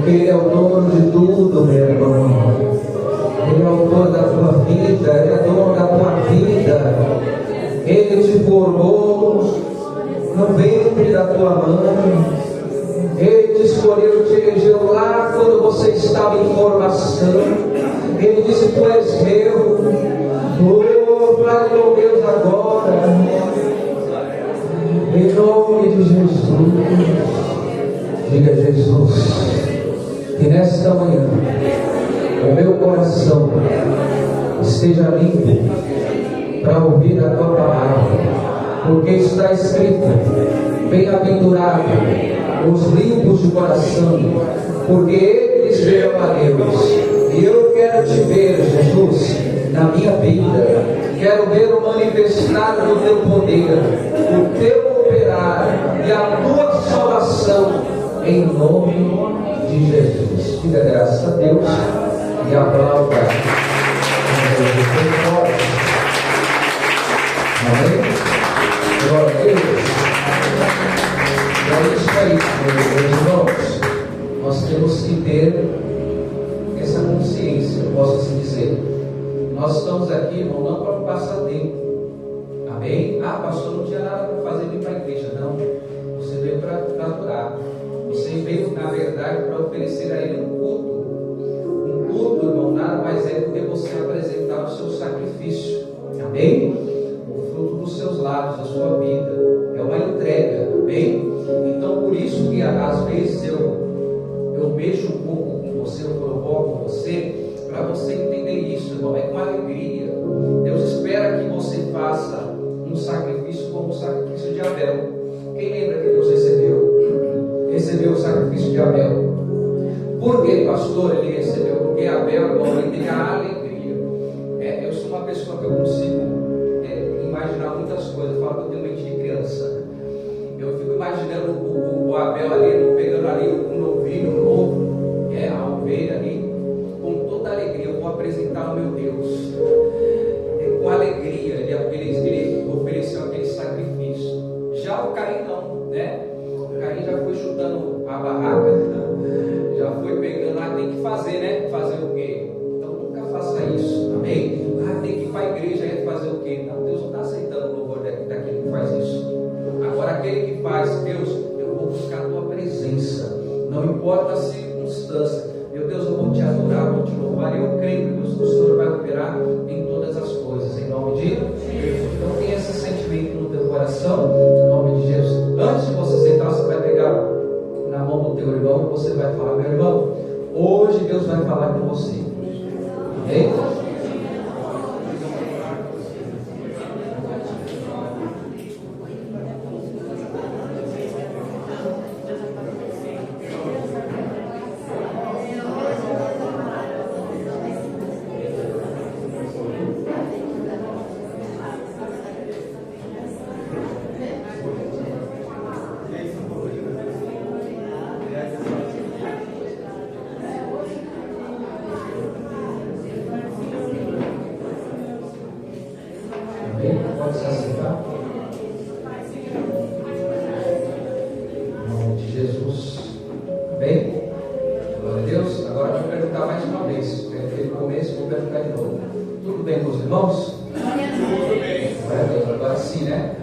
porque Ele é o dono de tudo, meu irmão. Ele é o autor da tua vida, Ele é dono da tua vida. Ele te formou no ventre da tua mãe. Ele te escolheu, te elegeu lá quando você estava em formação. Ele disse: tu és meu. Oh, fale com Deus agora, em nome de Jesus. Diga: Jesus, que nesta manhã o meu coração esteja limpo para ouvir a tua palavra, porque está escrito: bem-aventurado os limpos de coração, porque eles verão a Deus. E eu quero te ver, Jesus, na minha vida. Quero ver o manifestar do teu poder, o teu operar e a tua salvação, em nome de Jesus. Diga graças a Deus e aplauda. Amém? Glória a Deus. É isso aí, meus irmãos. Nós temos que ter essa consciência, eu posso assim dizer. Nós estamos aqui, irmão, não para um passatempo. Amém? Ah, pastor, não tinha nada para fazer, vir para a igreja. Não. Você veio para adorar. Você veio, na verdade, para oferecer a Ele um culto. Um culto, irmão, nada mais é do que você apresentar o seu sacrifício. Amém? O fruto dos seus lábios, da sua vida. É uma entrega. Amém? Então, por isso que às vezes eu mexo um pouco com você, eu provoco você, para você entender isso, irmão. É com alegria. Deus espera que você faça um sacrifício como o sacrifício de Abel. Quem lembra que Deus recebeu o sacrifício de Abel? Por que, pastor, ele recebeu? Porque Abel, irmão, ele tem a alegria. Eu sou uma pessoa que eu consigo imaginar muitas coisas. Eu falo que eu tenho mente de criança. Eu fico imaginando o Abel ali, pegando ali um novilho novo, a ovelha ali, com toda a alegria. Eu vou apresentar o meu Deus. Com alegria, ele ofereceu aquele sacrifício. Já o Caim não, né? O Caim já foi chutando a barraca, já foi pegando, tem que fazer, né? Fazer o quê? Então nunca faça isso, amém? Tem que ir para a igreja e fazer o quê? Não, Deus não está aceitando o louvor daquele que faz isso. Agora aquele que faz: Deus, eu vou buscar a tua presença, não importa a circunstância. Meu Deus, eu vou te adorar, vou te louvar. Eu creio, Deus, que o Senhor vai operar em todas as coisas, em nome de Jesus. Então tem esse sentimento no teu coração, em nome de Jesus. Antes de você sentar, você vai pegar na mão do teu irmão e você vai falar: meu irmão, hoje Deus vai falar com você. Amém? Pode se assentar. Em nome de Jesus. Bem? Glória a Deus. Agora eu vou perguntar mais uma vez. Perguntei no começo, vou perguntar de novo. Tudo bem com os irmãos? Tudo bem. Glória a Deus. Agora sim, né?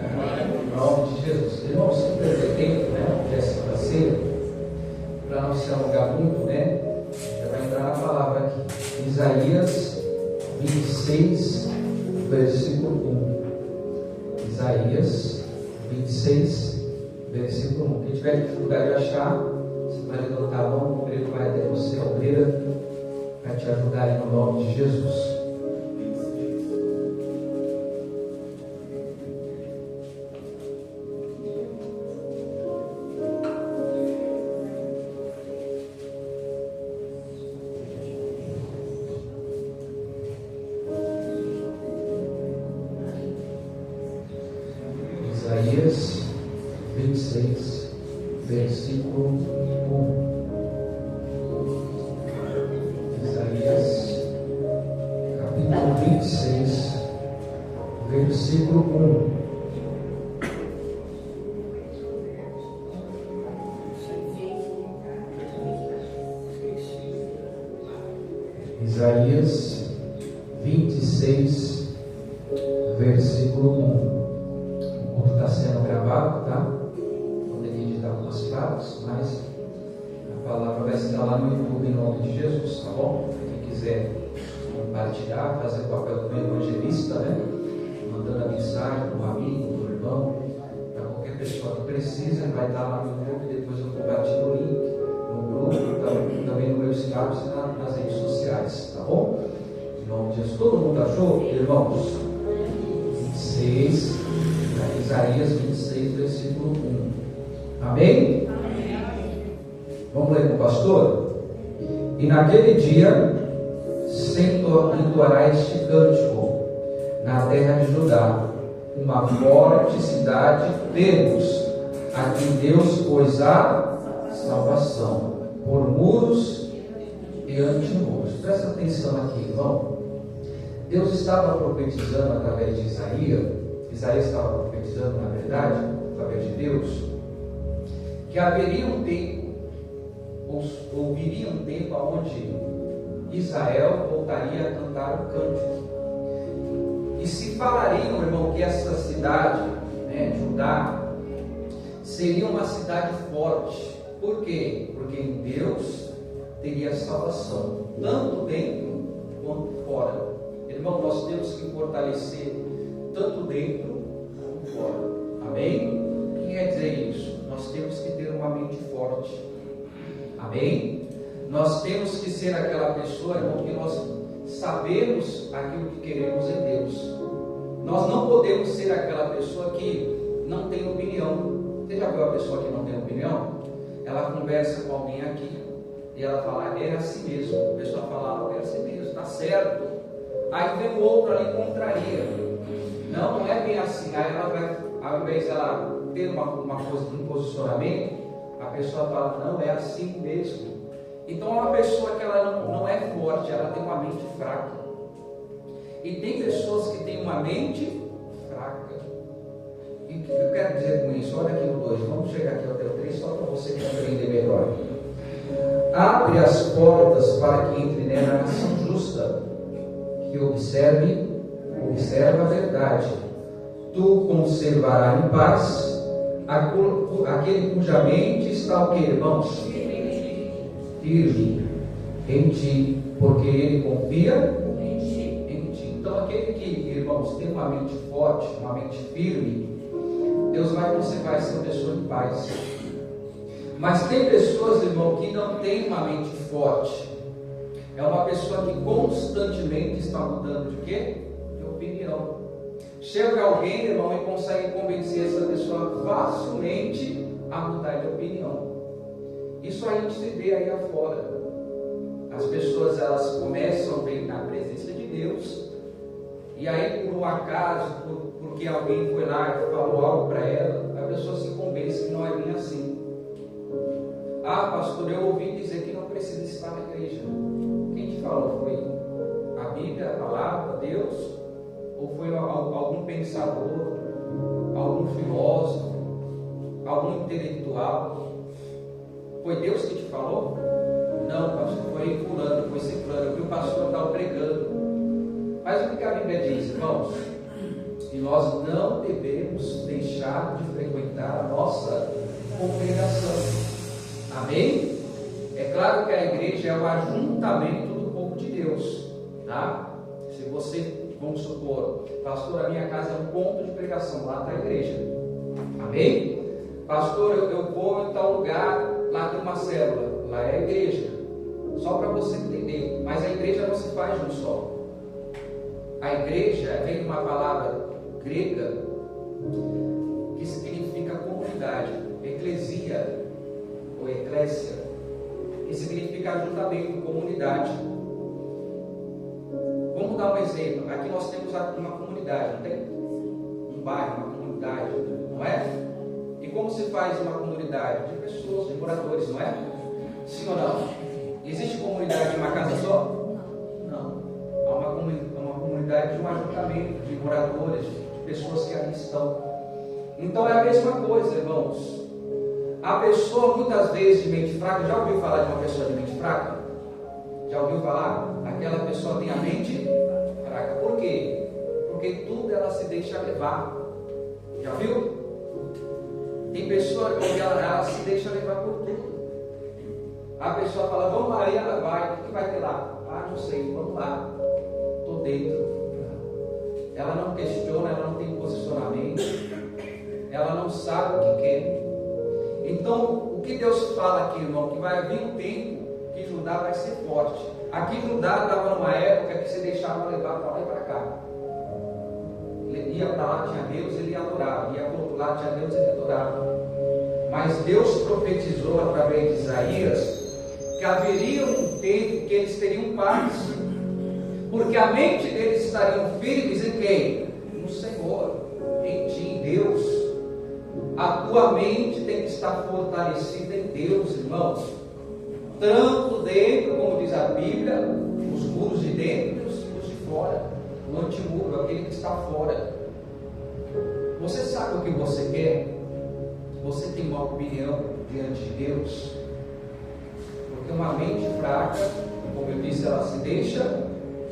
Em nome de Jesus. Irmãos, se perder tempo, né? Dessa ceia, para não se alongar muito, né? Já vai entrar na palavra aqui. Isaías 26, versículo 1. Isaías 26, versículo 1. Quem tiver dificuldade de achar, você vai levantar a mão, o obreiro vai até você, a obreira vai te ajudar em nome de Jesus. Isaías 26, versículo 1. Isaías, capítulo 26, versículo 1. Isaías 26, versículo 1. O culto está sendo gravado, tá? Poderia editar algumas partes, mas a palavra vai estar lá no YouTube em nome de Jesus, tá bom? Quem quiser compartilhar, fazer o papel do evangelista, né? Mandando a mensagem para um amigo, para um irmão, para qualquer pessoa que precisa, vai estar lá no YouTube. Depois eu compartilho o link no grupo, também no meu status e nas redes sociais, tá bom? Em nome de Jesus. Todo mundo achou, irmãos? 26, Isaías 26, versículo 1. Amém? Vamos ler com o pastor? E naquele dia entoará este cântico na terra de Judá, uma forte cidade temos, a quem Deus pôs a salvação, por muros e antimuros. Presta atenção aqui, irmão. Deus estava profetizando através de Isaías estava profetizando, na verdade, através de Deus, que haveria um tempo, ou viria um tempo onde Israel voltaria a cantar o cântico. E se falariam, irmão, que essa cidade, Judá, seria uma cidade forte. Por quê? Porque em Deus teria salvação, tanto dentro quanto fora. Irmão, nós temos que fortalecer tanto dentro quanto fora. Amém? O que quer dizer isso? Nós temos que ter uma mente forte. Amém? Nós temos que ser aquela pessoa, irmão, que nós sabemos aquilo que queremos em Deus. Nós não podemos ser aquela pessoa que não tem opinião. Você já viu a pessoa que não tem opinião? Ela conversa com alguém aqui e ela fala, é assim mesmo. A pessoa fala, é assim mesmo, está certo. Aí vem o outro ali e contraria. Não é bem assim. Aí ela vai, ao invés de ela ter um posicionamento, a pessoa fala, não, é assim mesmo. Então é uma pessoa que ela não é forte, ela tem uma mente fraca. E tem pessoas que têm uma mente fraca. E o que eu quero dizer com isso? Olha aqui no 2, vamos chegar aqui até o 3, só para você compreender melhor. Abre as portas para que entre nela a nação justa, que observa a verdade. Tu conservarás em paz aquele cuja mente está o que, irmãos? Firme em ti, porque ele confia em ti. Então aquele que, irmãos, tem uma mente forte, uma mente firme, Deus vai conservar essa pessoa em paz. Mas tem pessoas, irmão, que não tem uma mente forte. É uma pessoa que constantemente está mudando de quê? De opinião. Chega alguém, irmão, e consegue convencer essa pessoa facilmente a mudar de opinião. Isso a gente se vê aí afora. As pessoas, elas começam a ver na presença de Deus, e aí por um acaso, porque alguém foi lá e falou algo para ela, a pessoa se convence que não é bem assim. Ah, pastor, eu ouvi dizer que não precisa estar na igreja. Quem te falou? Foi a Bíblia, a palavra, Deus? Ou foi algum pensador, algum filósofo, algum intelectual? Foi Deus que te falou? Não, pastor, foi fulano, foi ciclano, que o pastor estava pregando. Mas o que a Bíblia diz, irmãos? Que nós não devemos deixar de frequentar a nossa congregação. Amém? É claro que a igreja é o ajuntamento do povo de Deus, tá? Se você, vamos supor, pastor, a minha casa é um ponto de pregação, lá está a igreja. Amém? Pastor, eu vou em tal lugar, lá tem uma célula, lá é a igreja. Só para você entender, mas a igreja não se faz de um só. A igreja vem de uma palavra grega que significa comunidade, eclesia ou eclésia, que significa ajuntamento, comunidade. Vamos dar um exemplo. Aqui nós temos uma comunidade, não tem? Um bairro, uma comunidade, não é? E como se faz uma comunidade? De pessoas, de moradores, não é? Sim ou não? Existe comunidade em uma casa só? Não. Há uma comunidade de um ajuntamento, de moradores, de pessoas que ali estão. Então é a mesma coisa, irmãos. A pessoa muitas vezes de mente fraca, já ouviu falar de uma pessoa de mente fraca? Já ouviu falar? Aquela pessoa tem a mente fraca. Por quê? Porque tudo ela se deixa levar. Já viu? Tem pessoa que ela se deixa levar por tudo. A pessoa fala, vamos lá, e ela vai. O que vai ter lá? Ah, não sei, vamos lá. Estou dentro. Ela não questiona, ela não tem posicionamento. Ela não sabe o que quer. Então, o que Deus fala aqui, irmão? Que vai vir um tempo que Judá vai ser forte. Aqui Judá estava numa época que se deixava levar para lá e para cá. Ele ia para lá, tinha Deus, ele adorava. Ia para o outro lado, tinha Deus, ele adorava. Mas Deus profetizou através de Isaías que haveria um tempo que eles teriam paz. Porque a mente deles estariam firmes em quem? No Senhor, em ti, em Deus. A tua mente tem que estar fortalecida em Deus, irmãos. Tanto dentro, como diz a Bíblia, os muros de dentro e os muros de fora. O antimuro, aquele que está fora. Você sabe o que você quer? Você tem uma opinião diante de Deus? Porque uma mente fraca, como eu disse, ela se deixa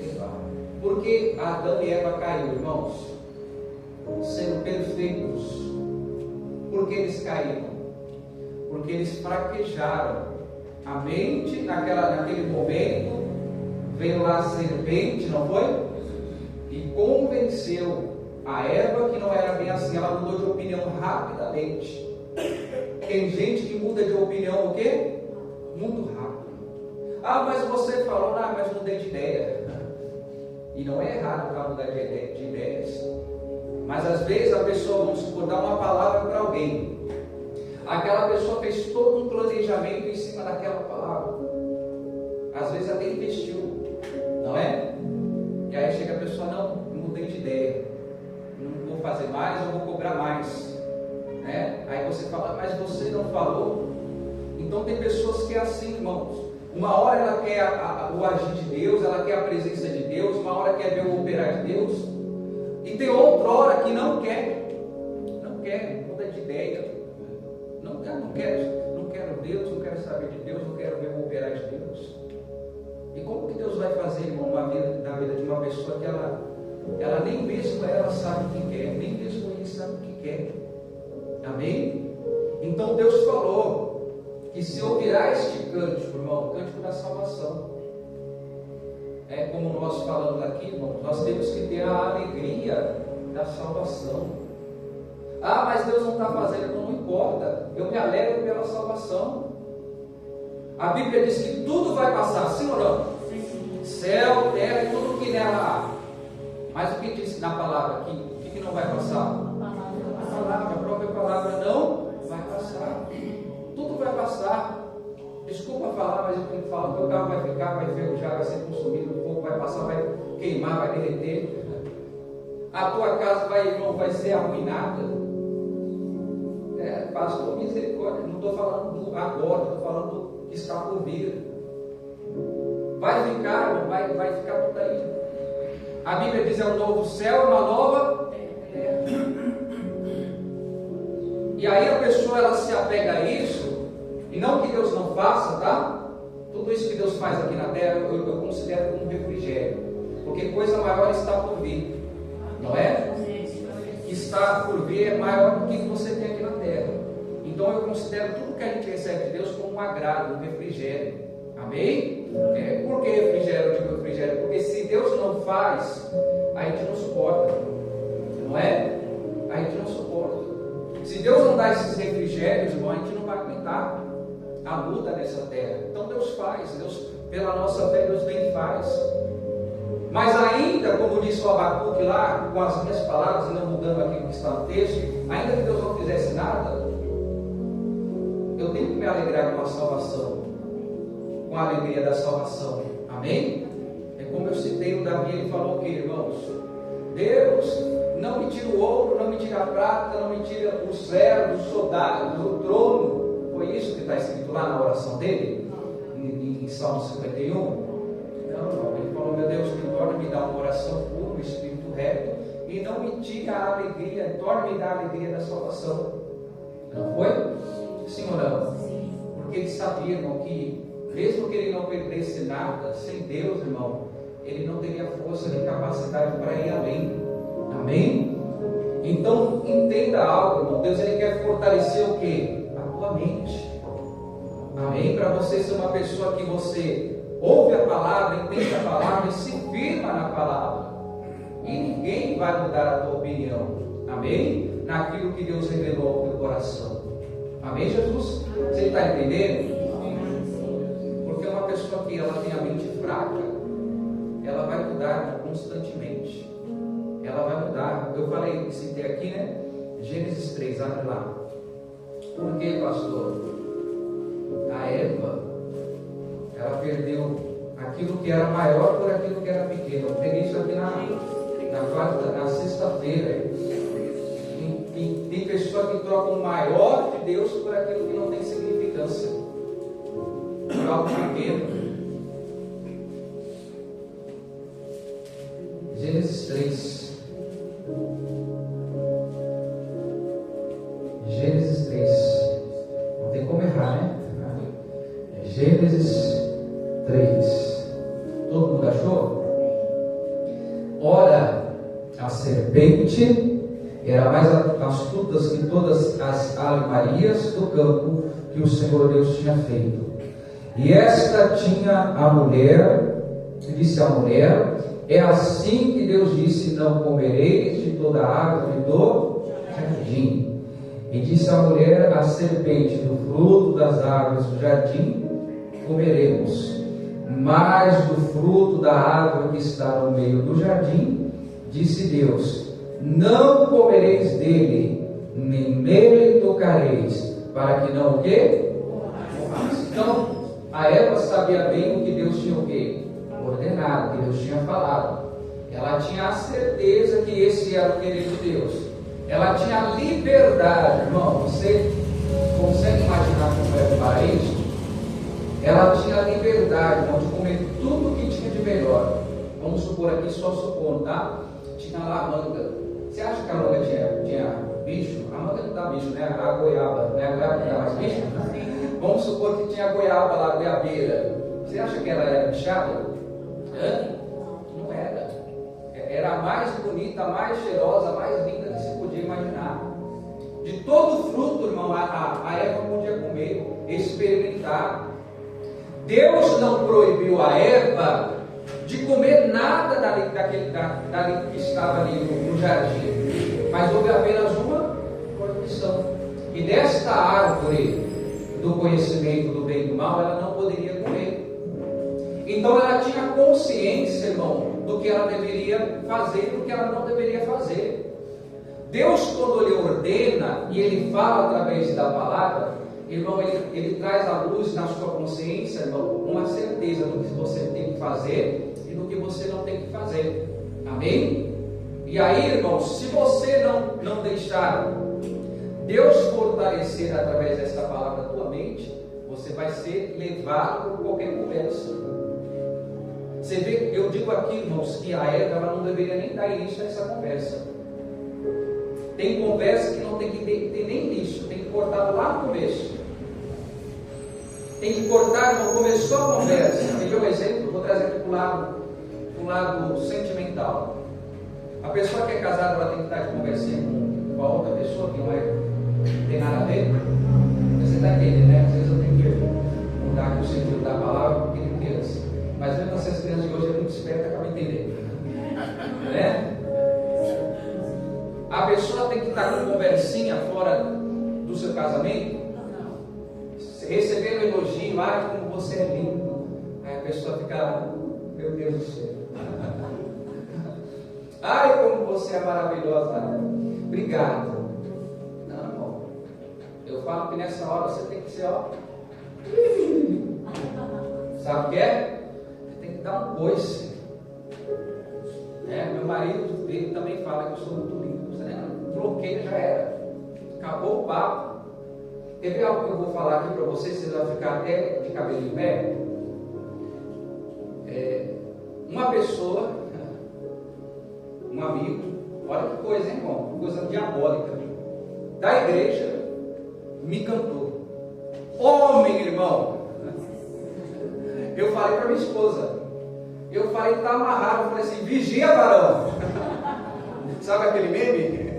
levar. Porque Adão e Eva caíram, irmãos, sendo perfeitos. Por que eles caíram? Porque eles fraquejaram. A mente, naquele momento, veio lá a serpente, não foi? E convenceu a Eva que não era bem assim. Ela mudou de opinião rapidamente. Tem gente que muda de opinião o quê? Muito rápido. Ah, mas você falou, mas mudei de ideia. E não é errado para mudar de ideias. Mas às vezes a pessoa, vamos supor, dá uma palavra para alguém. Aquela pessoa fez todo um planejamento em cima daquela palavra. Às vezes até investiu, não é? E aí chega a pessoa, não mudei de ideia. Não vou fazer mais, eu vou cobrar mais. Né? Aí você fala, mas você não falou. Então tem pessoas que é assim, irmãos. Uma hora ela quer o agir de Deus, ela quer a presença de Deus, uma hora quer ver o operar de Deus. E tem outra hora que não quer, muda de ideia. Não quero Deus, não quero saber de Deus, não quero ver o operar de Deus. E como que Deus vai fazer, irmão, na vida de uma pessoa que ela nem mesmo ela sabe o que quer, nem mesmo ele sabe o que quer? Amém? Então Deus falou que se ouvirá este cântico, irmão, o cântico da salvação. É como nós falamos aqui, irmão, nós temos que ter a alegria da salvação. Ah, mas Deus não está fazendo, não importa. Eu me alegro pela salvação. A Bíblia diz que tudo vai passar, sim ou não? Sim. Céu, terra e tudo que nela há. Mas o que diz na palavra aqui? O que não vai passar? A própria palavra não vai passar. Tudo vai passar. Desculpa falar, mas eu tenho que falar. O teu carro vai ficar, vai enferrujar, vai ser consumido, o fogo vai passar, vai queimar, vai derreter. A tua casa vai ser arruinada. Pastor, misericórdia, não estou falando do agora, estou falando do que está por vir. Vai ficar tudo aí. A Bíblia diz: é um novo céu, uma nova terra. E aí a pessoa ela se apega a isso, e não que Deus não faça, tá? Tudo isso que Deus faz aqui na terra eu considero como refrigério, porque coisa maior está por vir, não é? Está por vir é maior do que você tem aqui na terra. Então eu considero tudo que a gente recebe de Deus como um agrado, um refrigério. Amém? Por que refrigério? Eu digo refrigério porque se Deus não faz, a gente não suporta, não é? A gente não suporta. Se Deus não dá esses refrigérios, irmão, a gente não vai aguentar a luta nessa terra. Então Deus faz, Deus, pela nossa fé, Deus vem e faz. Mas ainda, como disse o Abacuque lá, com as minhas palavras, e não mudando aquilo que está no texto, ainda que Deus não fizesse nada, eu tenho que me alegrar com a salvação, com a alegria da salvação. Amém? É como eu citei o Davi, ele falou o que, irmãos? Deus não me tira o ouro, não me tira a prata, não me tira o cetro, os soldados, o trono. Foi isso que está escrito lá na oração dele, em Salmo 51? Não, ele falou: meu Deus, me torna-me dar um coração puro, um espírito reto, e não me tira a alegria, torna-me dar a alegria da salvação. Não foi? Sim ou não? Sim. Porque ele sabia, irmão, que mesmo que ele não perdesse nada, sem Deus, irmão, ele não teria força nem capacidade para ir além. Amém? Então, entenda algo, irmão. Deus, ele quer fortalecer o quê? A tua mente. Amém? Para você ser uma pessoa que você ouve a palavra, entende a palavra e se firma na palavra. E ninguém vai mudar a tua opinião. Amém? Naquilo que Deus revelou ao teu coração. Amém, Jesus? Você está entendendo? Porque uma pessoa que ela tem a mente fraca, ela vai mudar constantemente. Ela vai mudar. Eu falei, citei aqui, né? Gênesis 3, abre lá. Por que, pastor? A Eva, ela perdeu aquilo que era maior por aquilo que era pequeno. Eu peguei isso aqui na sexta-feira. Tem pessoa que troca o maior de Deus por aquilo que não tem significância, por algo pequeno. Gênesis 3. Gênesis 3. Não tem como errar, né? Gênesis 3. Todo mundo achou? Ora, a serpente era mais astuta que todas as ave-marias do campo que o Senhor Deus tinha feito. E esta tinha a mulher, disse a mulher: é assim que Deus disse: não comereis de toda a árvore do jardim. E disse a mulher à serpente: do fruto das árvores do jardim comeremos, mas do fruto da árvore que está no meio do jardim, disse Deus: não comereis dele, nem nele tocareis, para que não o quê? Então, a Eva sabia bem o que Deus tinha o quê? Ordenado, que Deus tinha falado. Ela tinha a certeza que esse era o querer de Deus. Ela tinha a liberdade, irmão. Você consegue imaginar como era o paraíso? Ela tinha a liberdade, irmão, de comer tudo que tinha de melhor. Vamos supor aqui, só supondo, tá? Tinha lá a manga. Você acha que a manga tinha bicho? A manga não dá bicho, né? A goiaba, né? A goiaba não dá mais bicho? Vamos supor que tinha a goiaba lá, a goiabeira. Você acha que ela era bichada? Não era. Era a mais bonita, a mais cheirosa, a mais linda que se podia imaginar. De todo fruto, irmão, a Eva podia comer, experimentar. Deus não proibiu a Eva de comer nada dali que estava ali no jardim, mas houve apenas uma proibição. E desta árvore do conhecimento do bem e do mal, ela não poderia comer. Então ela tinha consciência, irmão, do que ela deveria fazer e do que ela não deveria fazer. Deus, quando Ele ordena e Ele fala através da palavra, irmão, ele traz à luz na sua consciência, irmão, uma certeza do que você tem que fazer e do que você não tem que fazer. Amém? E aí, irmão, se você não deixar Deus fortalecer através dessa palavra a tua mente, você vai ser levado por qualquer conversa. Você vê, eu digo aqui, irmãos, que a Eva ela não deveria nem dar início a essa conversa. Tem conversa que não tem que ter nem início, tem que cortar lá no começo. Tem que cortar, irmão, começou a conversa. Quer ver um exemplo? Vou trazer aqui para o lado sentimental. A pessoa que é casada, ela tem que estar de conversinha com a outra pessoa que não tem nada a ver. Você está entendendo, né? Às vezes eu tenho que mudar aqui o sentido da palavra porque tem criança. Mas mesmo essas crianças de hoje é muito esperta, acaba entendendo. Né? A pessoa tem que estar com conversinha fora do seu casamento, recebendo elogio, como você é lindo. Aí a pessoa fica, meu Deus do céu. Ai, como você é maravilhosa. Obrigado. Não, irmão. Eu falo que nessa hora você tem que ser, ó. Sabe o que é? Você tem que dar um coice. Meu marido, ele também fala que eu sou muito lindo. Bloqueio, já era. Acabou o papo. Quer ver algo que eu vou falar aqui para vocês? Vocês vão ficar até de cabelo em pé. Uma pessoa, um amigo, olha que coisa, hein, irmão? Coisa diabólica, da igreja, me cantou. Homem, irmão, Eu falei para minha esposa, eu falei que está amarrado, eu falei assim, vigia varão. Sabe aquele meme?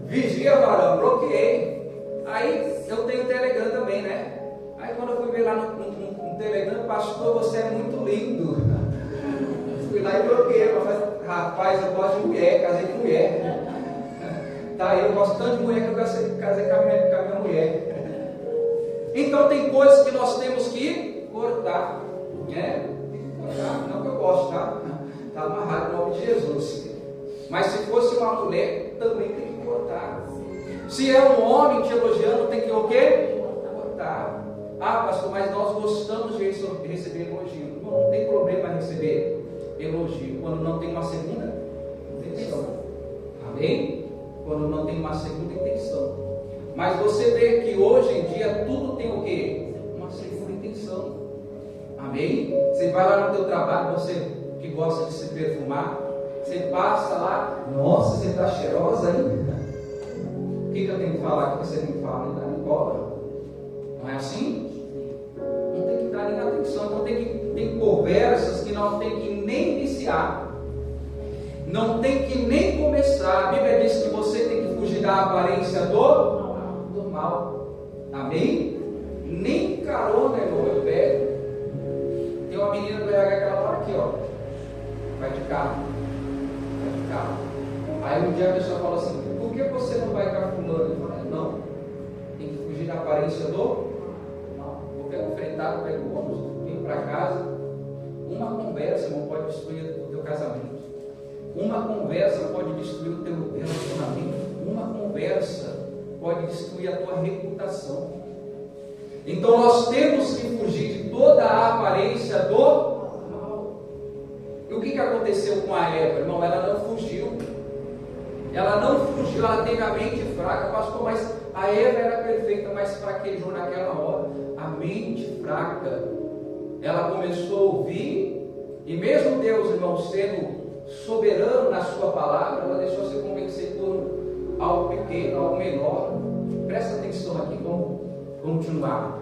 Vigia varão, bloqueei. Aí eu tenho o Telegram também, né? Aí quando eu fui ver lá no Telegram, pastor, você é muito lindo. Fui lá e bloqueei. Eu falei, rapaz, eu gosto de mulher, casei com mulher. Tá, eu gosto tanto de mulher que eu casei com a minha mulher. Então tem coisas que nós temos que cortar, né? Cortar, não que eu gosto, tá? Está amarrado em nome de Jesus. Mas se fosse uma mulher, também tem que cortar. Se é um homem te elogiando, tem que o quê? Cortar. Ah, pastor, mas nós gostamos de receber elogio. Não tem problema receber elogio quando não tem uma segunda intenção. Amém? Quando não tem uma segunda intenção. Mas você vê que hoje em dia tudo tem o quê? Uma segunda intenção. Amém? Você vai lá no teu trabalho, você que gosta de se perfumar, você passa lá, nossa, você está cheirosa ainda. O que eu tenho que falar? O que você tem que falar? Não dá nem bola. Não é assim? Não tem que dar nem atenção. Então tem conversas que não tem que nem iniciar. Não tem que nem começar. A Bíblia diz que você tem que fugir da aparência do mal. Amém? Nem carona, irmão, eu pego. Tem uma menina do RH que ela mora aqui, ó. Vai de carro. Vai de carro. Aí um dia a pessoa fala assim, por que você não vai com a fulana? Eu falo, não. Tem que fugir da aparência do mal. Eu pego o fretado, pego o ônibus, venho para casa. Uma conversa, irmão, pode destruir o teu casamento. Uma conversa pode destruir o teu relacionamento. Uma conversa pode destruir a tua reputação. Então nós temos que fugir de toda a aparência do mal. E o que aconteceu com a Eva, irmão? Ela não fugiu. Ela não fugiu, ela teve a mente fraca. Pastor, mas a Eva era perfeita, mas fraquejou naquela hora. A mente fraca. Ela começou a ouvir, e mesmo Deus, irmão, sendo soberano na sua palavra, ela deixou se convencer por algo pequeno, algo menor. Presta atenção aqui, vamos continuar.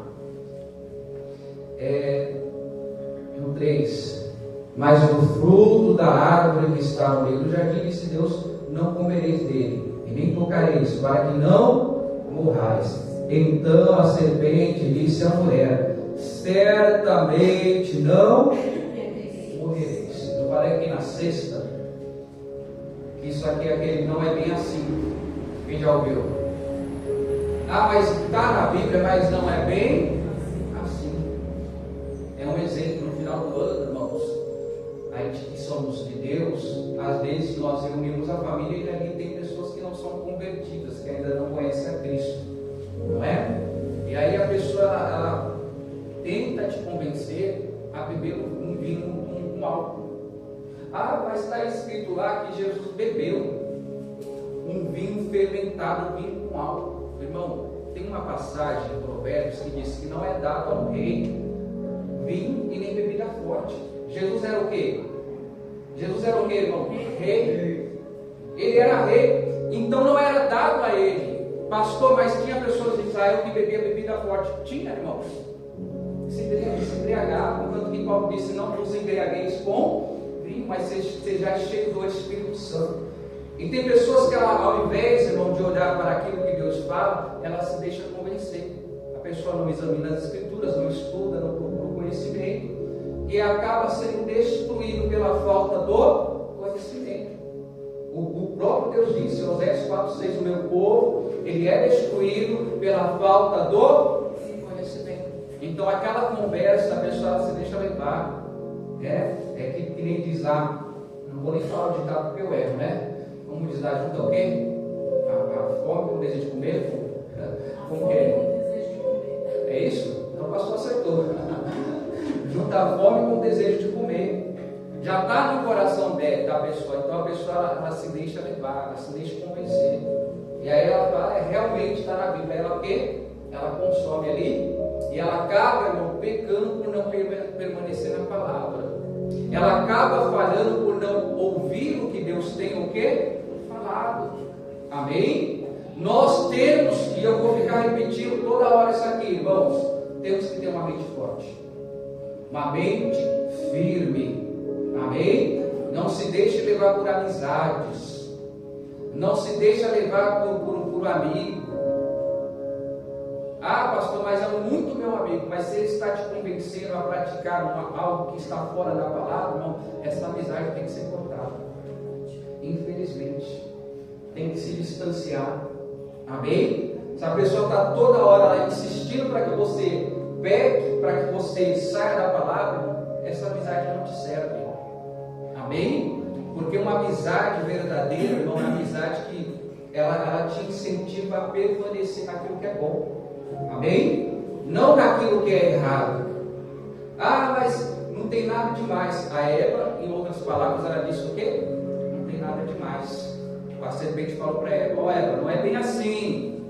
No 3. Mas do fruto da árvore que está no meio do jardim, disse Deus, não comereis dele, e nem tocareis, para que não morrais. Então a serpente disse à mulher, certamente não morrereis. Eu falei aqui na sexta, que isso aqui é aquele, não é bem assim. Quem já ouviu? Ah, mas está na Bíblia, mas não é bem assim. É um exemplo no final do ano, irmãos. A gente que somos de Deus, às vezes nós reunimos a família e ali tem pessoas que não são convertidas, que ainda não conhecem a Cristo, não é? E aí a pessoa, ela tenta te convencer a beber um vinho com álcool. Ah, mas está escrito lá que Jesus bebeu um vinho fermentado, um vinho com álcool. Irmão, tem uma passagem em Provérbios que diz que não é dado ao rei vinho e nem bebida forte. Jesus era o quê? Jesus era o quê, irmão? Rei. Ele era rei, então não era dado a ele. Pastor, mas tinha pessoas de Israel que bebiam bebida forte. Tinha, irmãos. Se embriagavam, tanto que Paulo disse, não vos embriagueis com vinho, mas sejais cheios do Espírito Santo. E tem pessoas que ao invés, irmão, de olhar para aquilo que Deus fala, ela se deixa convencer. A pessoa não examina as Escrituras, não estuda, não procura conhecimento, e acaba sendo destruído pela falta do conhecimento. O próprio Deus disse, Oséias 4:6, o meu povo, ele é destruído pela falta do conhecimento. Então aquela conversa, a pessoa ela se deixa levar. É que nem diz lá, não vou nem falar o ditado porque eu erro, né? Como diz lá, junto ao quê? A fome com o desejo de comer? Com o quê? É isso? Então o pastor acertou. Junta a fome com o desejo de comer. Já está no coração da pessoa. Então a pessoa ela se deixa levar, ela se deixa convencer. E aí ela realmente está na Bíblia. Ela o quê? Ela consome ali. E ela acaba, irmão, pecando por não permanecer na palavra. Ela acaba falhando por não ouvir o que Deus tem o quê? Falado. Amém? Nós temos, e eu vou ficar repetindo toda hora isso aqui, irmãos, temos que ter uma mente forte. uma mente firme. Amém? Não se deixe levar por amizades. Não se deixe levar por amigo. Ah, pastor, mas é muito meu amigo. Mas se ele está te convencendo a praticar algo que está fora da palavra, irmão, essa amizade tem que ser cortada. Infelizmente, tem que se distanciar. Amém? Se a pessoa está toda hora lá insistindo para que você peque, para que você saia da palavra, essa amizade não te serve. Amém? Porque uma amizade verdadeira, irmão, é uma amizade que ela te incentiva a permanecer naquilo que é bom. Amém? Não naquilo que é errado. Ah, mas não tem nada demais. A Eva, em outras palavras, ela disse o quê? Não tem nada demais. A serpente falou para Eva: ó, Eva, não é bem assim.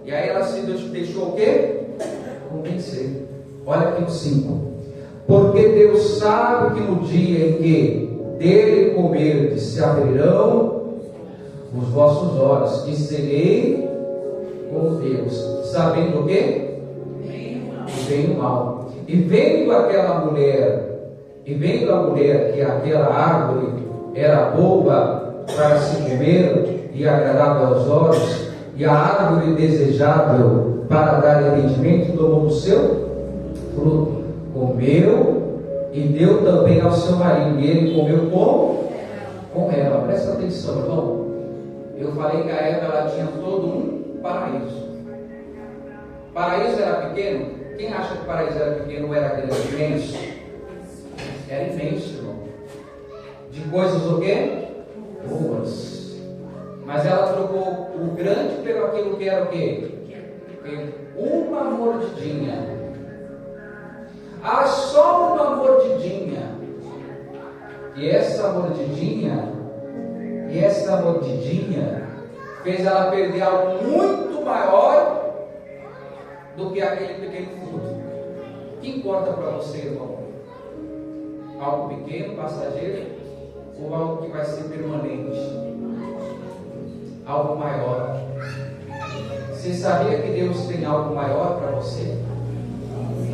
E aí ela se deixou o quê? Convencer. Olha aqui o 5. Porque Deus sabe que no dia em que dele comerdes se abrirão os vossos olhos, e serei como Deus, sabendo o quê? O bem e o mal. E vendo a mulher que aquela árvore era boa para se comer e agradável aos olhos, e a árvore desejável para dar entendimento, tomou do seu fruto, comeu e deu também ao seu marido, e ele comeu com ela. Presta atenção, irmão. Eu falei que a Eva ela tinha todo um paraíso. Paraíso era pequeno? Quem acha que o paraíso era pequeno ou era grande? Imenso? Era imenso, irmão. De coisas o quê? Boas. Mas ela trocou o grande pelo aquilo que era o quê? Uma mordidinha. Ah, só uma mordidinha. E essa mordidinha fez ela perder algo muito maior do que aquele pequeno fruto. O que importa para você, irmão? Algo pequeno, passageiro, ou algo que vai ser permanente? Algo maior. Você sabia que Deus tem algo maior para você?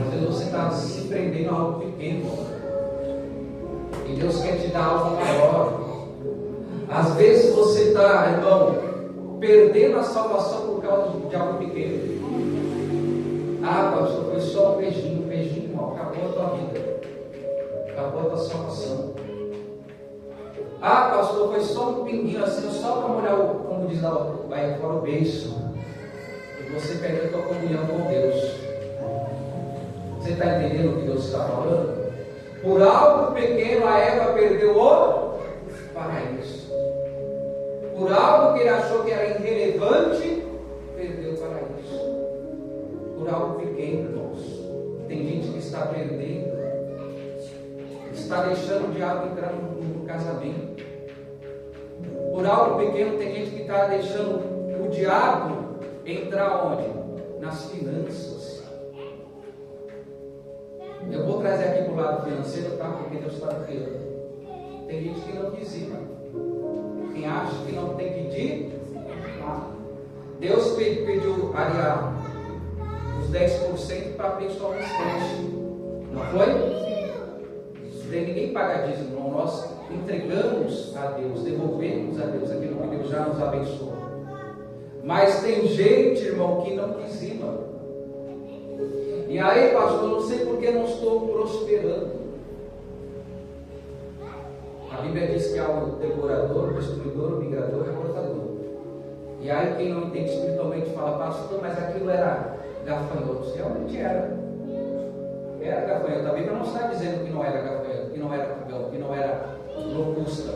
Às vezes você está se prendendo a algo pequeno, e Deus quer te dar algo maior. Às vezes você está, irmão, perdendo a salvação por causa de algo pequeno. Ah, pastor, foi só um beijinho, irmão, acabou a tua vida, acabou a tua salvação. Ah, pastor, foi só um pinguinho assim, só para molhar o, como diz lá, vai fora o beiço, e você perde a tua comunhão com Deus. Você está entendendo o que Deus está falando? Por algo pequeno a Eva perdeu o paraíso. Por algo que ele achou que era irrelevante, perdeu o paraíso. Por algo pequeno, irmãos. Tem gente que está perdendo, está deixando o diabo entrar no casamento. Por algo pequeno, tem gente que está deixando o diabo entrar onde? Nas finanças. Eu vou trazer aqui para o lado financeiro, tá? Porque Deus está criando. Tem gente que não dizima. Quem acha que não tem que dizimar. Deus pediu ali os 10% para abrir só um instante. Não foi? Ninguém paga dízimo. Nós entregamos a Deus, devolvemos a Deus aquilo que Deus já nos abençoou. Mas tem gente, irmão, que não dizima. E aí, pastor, não sei porque não estou prosperando. A Bíblia diz que há o devorador, o destruidor, o migrador e o cortador. E aí quem não entende espiritualmente fala: pastor, mas aquilo era gafanhoto. Realmente era. Era gafanhoto. A Bíblia não está dizendo que não era gafanhoto, que não era pagão, que não era locusta.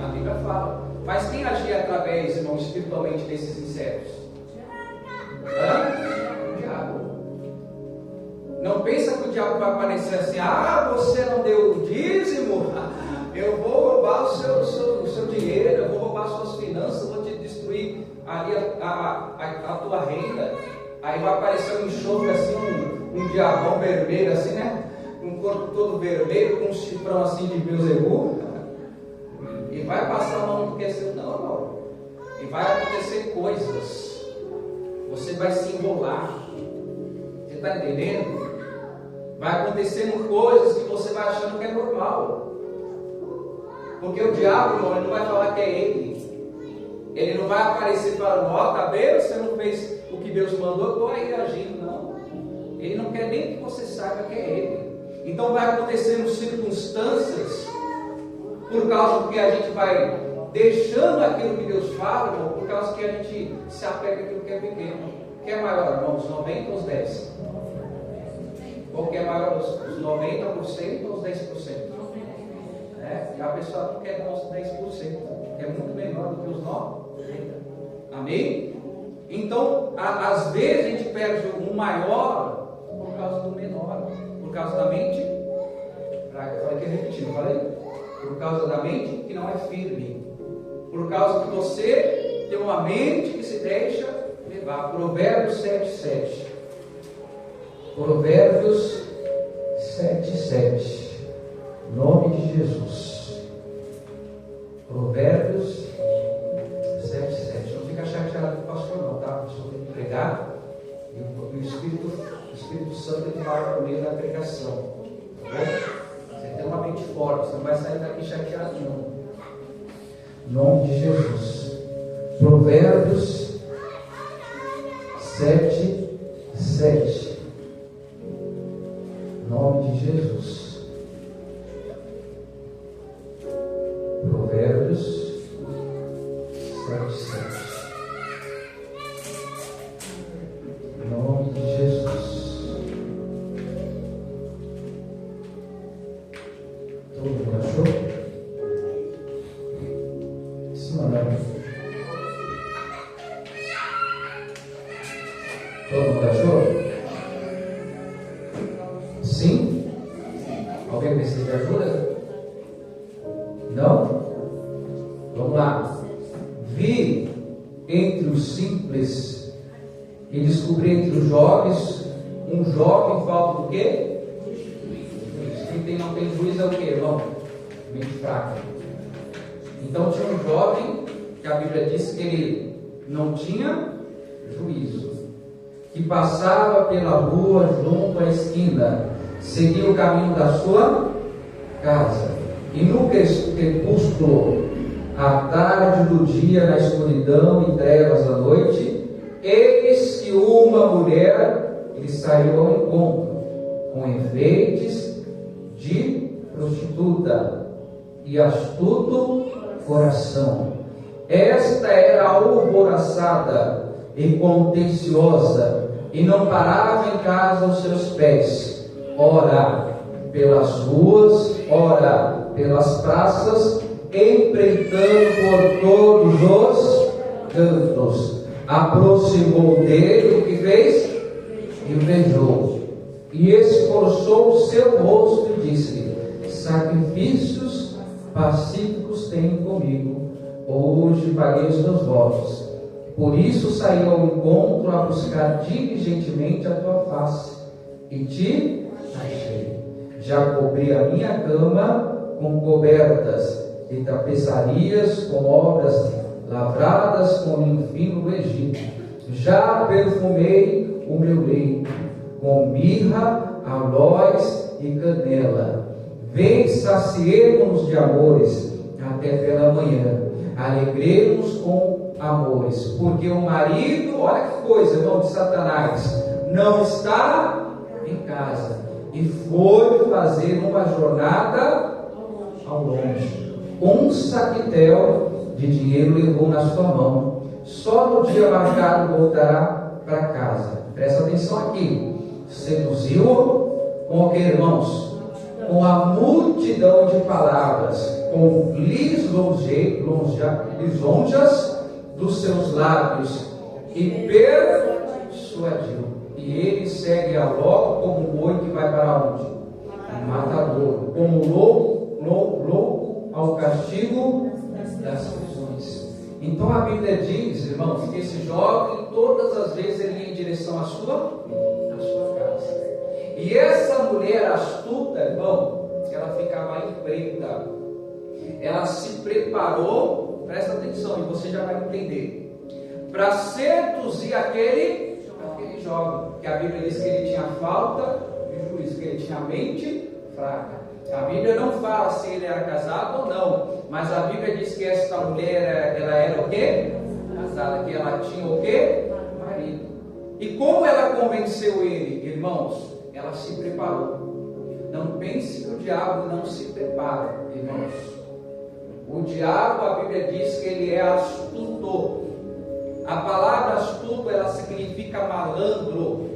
A Bíblia fala. Mas quem agia através, irmão, espiritualmente desses insetos? O diabo. Não pensa que o diabo vai aparecer assim: ah, você não deu o dízimo, eu vou roubar o seu dinheiro, eu vou roubar suas finanças, eu vou te destruir ali a tua renda. Aí vai aparecer um enxofre assim, um diabão vermelho assim, né? Um corpo todo vermelho, com um chifrão assim de Beelzebub, e vai passar a mão no esqueceu, não. E vai acontecer coisas, você vai se enrolar. Você está entendendo? Vai acontecendo coisas que você vai achando que é normal. Porque o diabo, irmão, ele não vai falar que é ele. Ele não vai aparecer falando, ó, tá vendo? Você não fez o que Deus mandou, eu estou aí agindo. Não. Ele não quer nem que você saiba que é ele. Então vai acontecendo circunstâncias, por causa que a gente vai deixando aquilo que Deus fala, irmão, por causa que a gente se apega àquilo que é pequeno. O que é maior, irmão? Os 90 ou os 10? Qual que é maior, os 90% ou os 10%? E a pessoa não quer dar os 10%, que é muito menor do que os 90%. Amém? Então, às vezes a gente perde o maior por causa do menor, por causa da mente. Eu falei que é repetindo, falei? Por causa da mente que não é firme, por causa que você tem uma mente que se deixa levar. Provérbios 7:7. Provérbios 7:7. Nome de Jesus. Provérbios 7:7. Não fica chateado com o pastor não, tá? O pastor tem que pregar e o Espírito Santo ele fala comigo na pregação, tá bom? Você tem uma mente forte, você não vai sair daqui chateado não. Nome de Jesus. Provérbios 7:7. Nome de Jesus. Provérbios 7:7. Nome de Jesus. Todo mundo achou? Sim ou não? Todo mundo achou? Sim? Alguém precisa de ajuda? Não? Vamos lá. Vi entre os simples e descobri entre os jovens um jovem falta do quê? Quem não tem juízo é o quê, irmão? Mente fraca. Então tinha um jovem que a Bíblia diz que ele não tinha juízo, que passava pela rua junto à esquina, seguia o caminho da sua casa, e no crepúsculo, à tarde do dia, na escuridão e trevas da noite, eis que uma mulher lhe saiu ao encontro, com enfeites de prostituta e astuto coração. Esta era alvoroçada e contenciosa, e não parava em casa os seus pés, ora pelas ruas, ora pelas praças, empreitando por todos os cantos. Aproximou dele, o que fez? Invejou, e esforçou o seu rosto e disse-lhe: sacrifícios pacíficos tenho comigo, hoje paguei os meus votos. Por isso saí ao encontro a buscar diligentemente a tua face, e te achei. Já cobri a minha cama com cobertas e tapeçarias com obras lavradas com linho fino do Egito. Já perfumei o meu leito com mirra, aloés e canela. Vem, saciemo-nos de amores até pela manhã, alegremos com amores, porque o marido, olha que coisa, irmão, de Satanás, não está em casa e foi fazer uma jornada ao longe. Um saquetel de dinheiro levou na sua mão, só no dia marcado voltará para casa. Presta atenção aqui. Seduziu-o com o que, irmãos? Com a multidão de palavras, com lisonjas dos seus lábios, e persuadiu. E ele segue a logo como um boi que vai para onde? Matador, como louco ao castigo das prisões. Então a Bíblia diz, irmãos, que esse jovem, todas as vezes ele ia em direção à sua casa. E essa mulher astuta, irmão, ela ficava empreita. Ela se preparou, presta atenção, e você já vai entender, para seduzir aquele jovem, que a Bíblia diz que ele tinha falta de por isso que ele tinha mente fraca. A Bíblia não fala se ele era casado ou não, mas a Bíblia diz que esta mulher, ela era o quê? Casada, que ela tinha o quê? Marido. E como ela convenceu ele, irmãos? Ela se preparou. Não pense que o diabo não se prepara, irmãos. O diabo, a Bíblia diz que ele é astuto. A palavra astuto, ela significa malandro.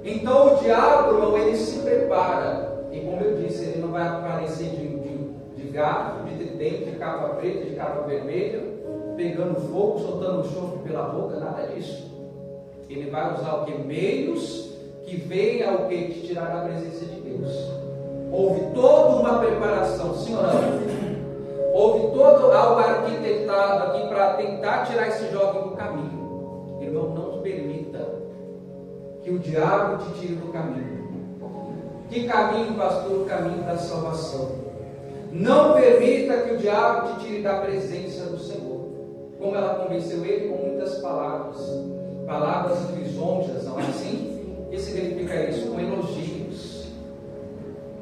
Então o diabo, irmão, ele se prepara. E como eu disse, ele não vai aparecer de garfo, de tridente, de capa preta, de capa vermelha, pegando fogo, soltando chofre pela boca, nada disso. Ele vai usar o que? Meios que venha o que? Te tirar da presença de Deus. Houve toda uma preparação, sim ou não? Houve todo algo arquitetado aqui para tentar tirar esse jovem do caminho. Irmão, não permita que o diabo te tire do caminho. Que caminho, pastor? O caminho da salvação. Não permita que o diabo te tire da presença do Senhor. Como ela convenceu ele com muitas palavras. Palavras lisonjas, não é assim? O que significa isso? Com elogios.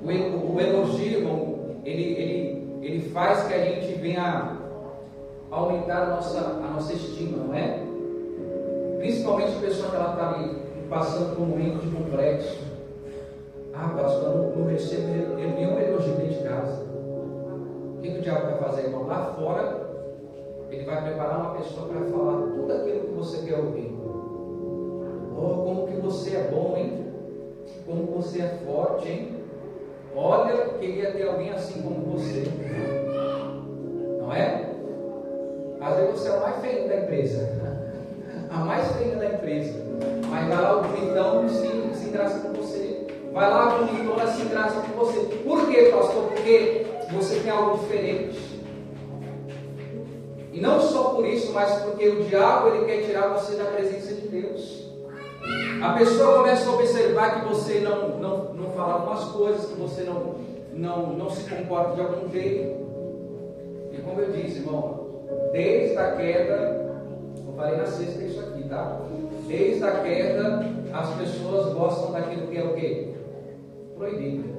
O elogio, irmão, ele faz que a gente venha aumentar a nossa estima, não é? Principalmente a pessoa que ela está ali passando por um momento de complexo. Ah, pastor, não recebo nenhum elogio dentro de casa. O que o diabo vai fazer, irmão? Lá fora, ele vai preparar uma pessoa para falar tudo aquilo que você quer ouvir. Oh, como que você é bom, hein? Como você é forte, hein? Olha, queria ter alguém assim como você. Não é? Às vezes você é o mais feio da empresa. A mais feia da empresa. Mas vai lá o bonitão se engraça com você. Vai lá a bonitona se engraça com você. Por quê, pastor? Porque você tem algo diferente. E não só por isso, mas porque o diabo ele quer tirar você da presença de Deus. A pessoa começa a observar que você não fala algumas coisas, que você não se comporta de algum jeito. E como eu disse, irmão, desde a queda, eu falei na sexta isso aqui, tá? Desde a queda, as pessoas gostam daquilo que é o quê? Proibido.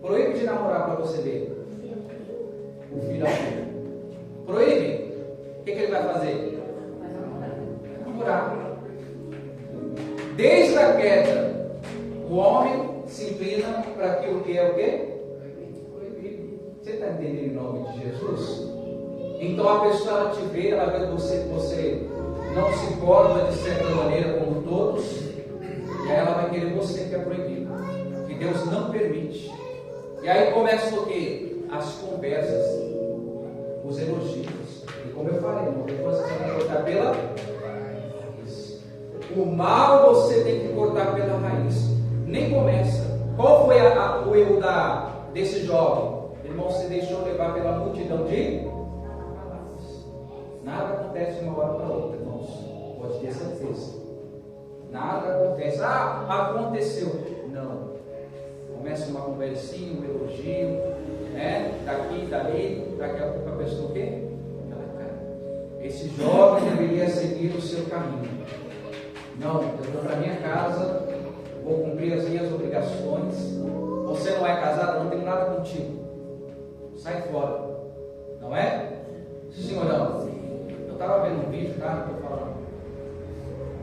Proíbe de namorar para você ver. O filho proíbe. O que ele vai fazer? Namorar. Desde a queda, o homem se inclina para aquilo que é o quê? Proibido. Você está entendendo em nome de Jesus? Então a pessoa ela te vê, ela vê que você não se importa de certa maneira como todos, e aí ela vai querer você que é proibido, que Deus não permite. E aí começa o quê? As conversas, os elogios. E como eu falei, depois você tem que cortar pela raiz. O mal você tem que cortar pela raiz. Nem começa. Qual foi o erro desse jovem? Irmão, se deixou levar pela multidão de palavras. Nada acontece de uma hora para outra, irmãos. Pode ter certeza. Nada acontece. Ah, aconteceu. Não. Começa uma conversinha, um elogio, né? Daqui, dali, daqui a pouco a pessoa o quê? Ela cai. Esse jovem deveria seguir o seu caminho. Não, eu vou para minha casa, vou cumprir as minhas obrigações. Você não é casado, não tenho nada contigo. Sai fora. Não é? Sim ou não? Eu estava vendo um vídeo, tá? Estou falando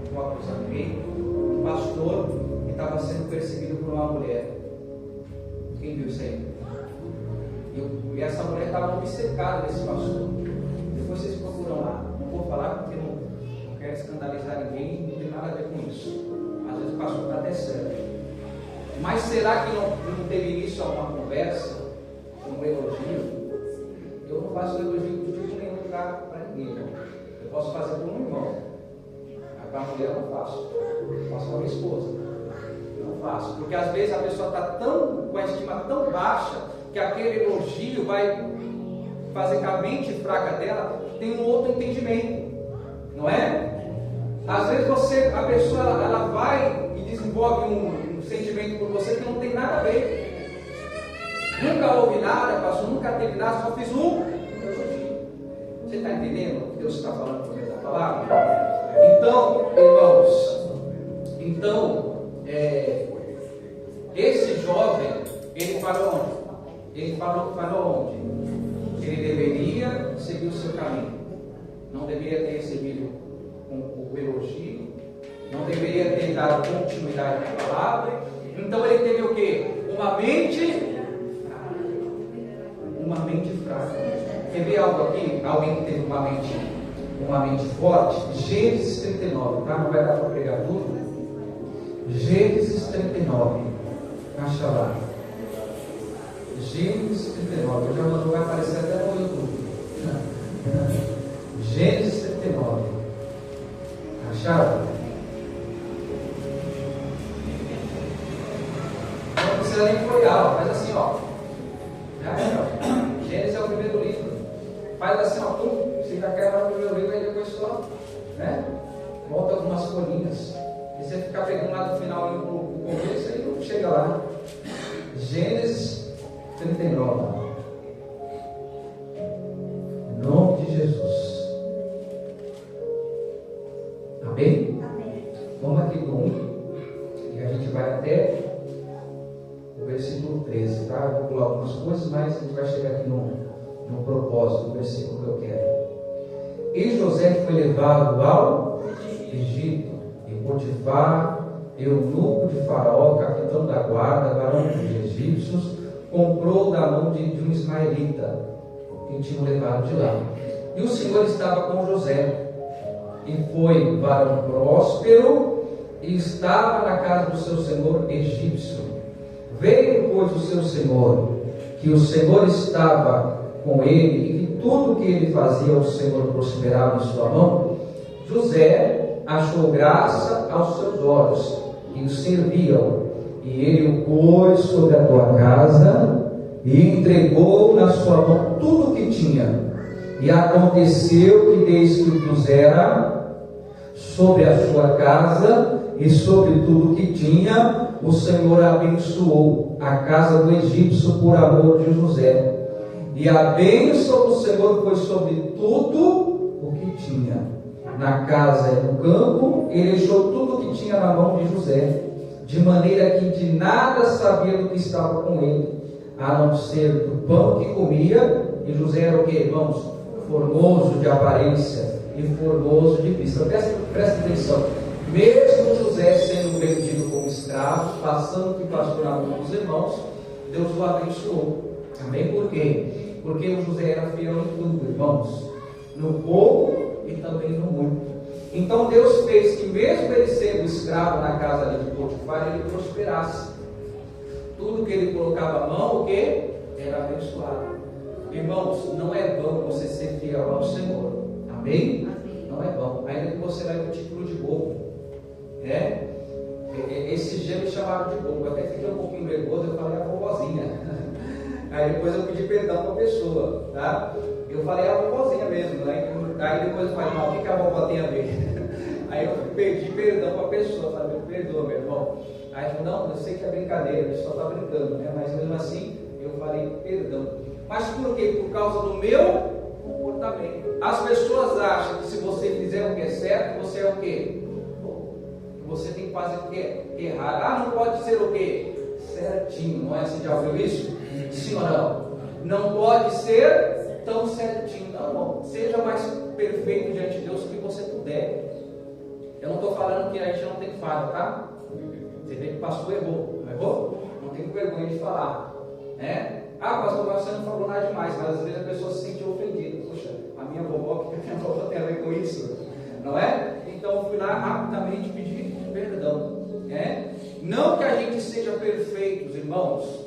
com uma coisa aqui. Um pastor que estava sendo perseguido por uma mulher. Quem viu isso aí? E essa mulher estava obcecada desse pastor. Depois vocês procuram lá. Não vou falar porque não quero escandalizar ninguém, não tem nada a ver com isso. Às vezes o pastor está até sério. Mas será que não teve início alguma conversa? Um elogio? Eu não faço elogio de nenhum lugar para ninguém. Não. Eu posso fazer por um irmão. Mas para a mulher eu não faço. Eu faço com a minha esposa. Não faço, porque às vezes a pessoa está com a estima tão baixa que aquele elogio vai fazer que a mente fraca dela tenha um outro entendimento, não é? Às vezes a pessoa ela vai e desenvolve um sentimento por você que não tem nada a ver. Nunca houve nada, pastor, nunca teve nada, só fiz um elogio. Você está entendendo o que Deus está falando por meio da palavra? Então, irmãos, esse jovem, ele parou onde? Ele parou onde? Ele deveria seguir o seu caminho. Não deveria ter recebido o elogio, não deveria ter dado continuidade à palavra. Então ele teve o quê? Uma mente fraca. Quer ver algo aqui? Alguém que teve uma mente forte? Gênesis 39, tá? Não vai dar para pregar tudo. Gênesis 39, acha lá. Gênesis 39, eu já mandou, vai aparecer até no YouTube. Gênesis 39, acharam? Não precisa nem folhear, faz assim, ó. Gênesis é o primeiro livro. Faz assim, ó, pum, você já quer lá no primeiro livro, aí depois só, né? Volta algumas folhinhas. E você ficar pegando lá do final no começo, aí não chega lá. Gênesis 39. Em nome de Jesus. Amém? Amém. Vamos aqui no 1 e a gente vai até o versículo 13, tá? Eu vou pular algumas coisas, mas a gente vai chegar aqui no propósito do versículo que eu quero. E José foi levado ao Egito, e Potifar, eunuco de Faraó, capitão da guarda, varão dos egípcios, comprou da mão de um ismaelita, que tinham levado de lá. E o Senhor estava com José, e foi varão próspero, e estava na casa do seu senhor egípcio. Veio, pois, o seu senhor, que o Senhor estava com ele, e que tudo que ele fazia, o Senhor prosperava em sua mão. José achou graça aos seus olhos, e o serviam, e ele o pôs sobre a tua casa, e entregou na sua mão tudo o que tinha. E aconteceu que desde que o pusera sobre a sua casa e sobre tudo o que tinha, o Senhor abençoou a casa do egípcio por amor de José. E a bênção do Senhor foi sobre tudo o que tinha. Na casa e no campo, ele deixou tudo o que tinha na mão de José, de maneira que de nada sabia do que estava com ele, a não ser do pão que comia. E José era o que, irmãos? Formoso de aparência e formoso de vista. Presta atenção. Mesmo José sendo vendido como escravo, passando o que passou na mão dos irmãos, Deus o abençoou. Amém? Por quê? Porque o José era fiel em tudo, irmãos, no pouco e também no muito. Então Deus fez que, mesmo ele sendo escravo na casa de Potifar, ele prosperasse. Tudo que ele colocava a mão, o que? Era abençoado. Irmãos, não é bom você ser fiel ao Senhor. Amém? Não é bom. Ainda que você leve o título de bobo. Esse dia me chamaram de bobo. Até fiquei um pouquinho nervoso, eu falei a vovozinha. Aí depois eu pedi perdão para a pessoa, tá? Eu falei a vovozinha mesmo, né? Aí depois eu falei, não, o que a vovó tem a ver? Aí eu pedi perdão para a pessoa, falei, me perdoa, meu irmão. Aí ele falou, não, eu sei que é brincadeira, a pessoa está brincando, né? Mas mesmo assim, eu falei perdão. Mas por quê? Por causa do meu comportamento. As pessoas acham que se você fizer o que é certo, você é o quê? Você tem que fazer o que é errado. Ah, não pode ser o quê? Certinho, não é? Você já ouviu isso? Sim ou não? Não pode ser tão certinho. Não, irmão. Seja mais perfeito diante de Deus que você puder. Eu não estou falando que a gente não tem falha, tá? Você vê que o pastor errou, não errou? Não tem vergonha de falar, né? Ah, pastor, mas você não falou nada demais, mas às vezes a pessoa se sente ofendida. Poxa, a minha vovó, o que a minha vovó tem a ver com isso? Não é? Então eu fui lá rapidamente pedir perdão, né? Não que a gente seja perfeitos, irmãos,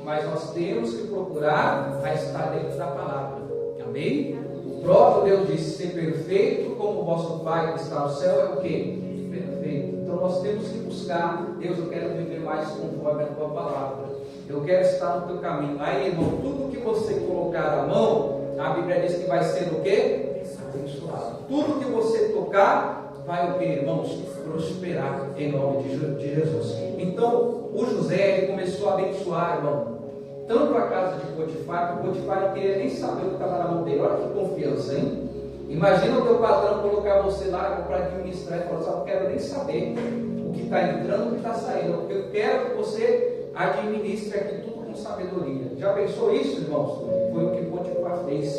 mas nós temos que procurar a estar dentro da palavra. Amém? O próprio Deus disse: ser perfeito como o vosso Pai que está no céu é o quê? Perfeito. Então nós temos que buscar, Deus, eu quero viver mais conforme a tua palavra. Eu quero estar no teu caminho. Aí, irmão, tudo que você colocar a mão, a Bíblia diz que vai ser o quê? Abençoado. Tudo que você tocar, vai o quê, irmãos? Prosperar em nome de Jesus. Então, o José, ele começou a abençoar, irmão, tanto a casa de Potifar, que Potifar não queria nem saber o que estava na mão dele. Olha que confiança, hein? Imagina o teu patrão colocar você lá para administrar e falar assim: não quero nem saber o que está entrando e o que está saindo. Eu quero que você administre aqui tudo com sabedoria. Já pensou isso, irmãos? Foi o que Potifar fez.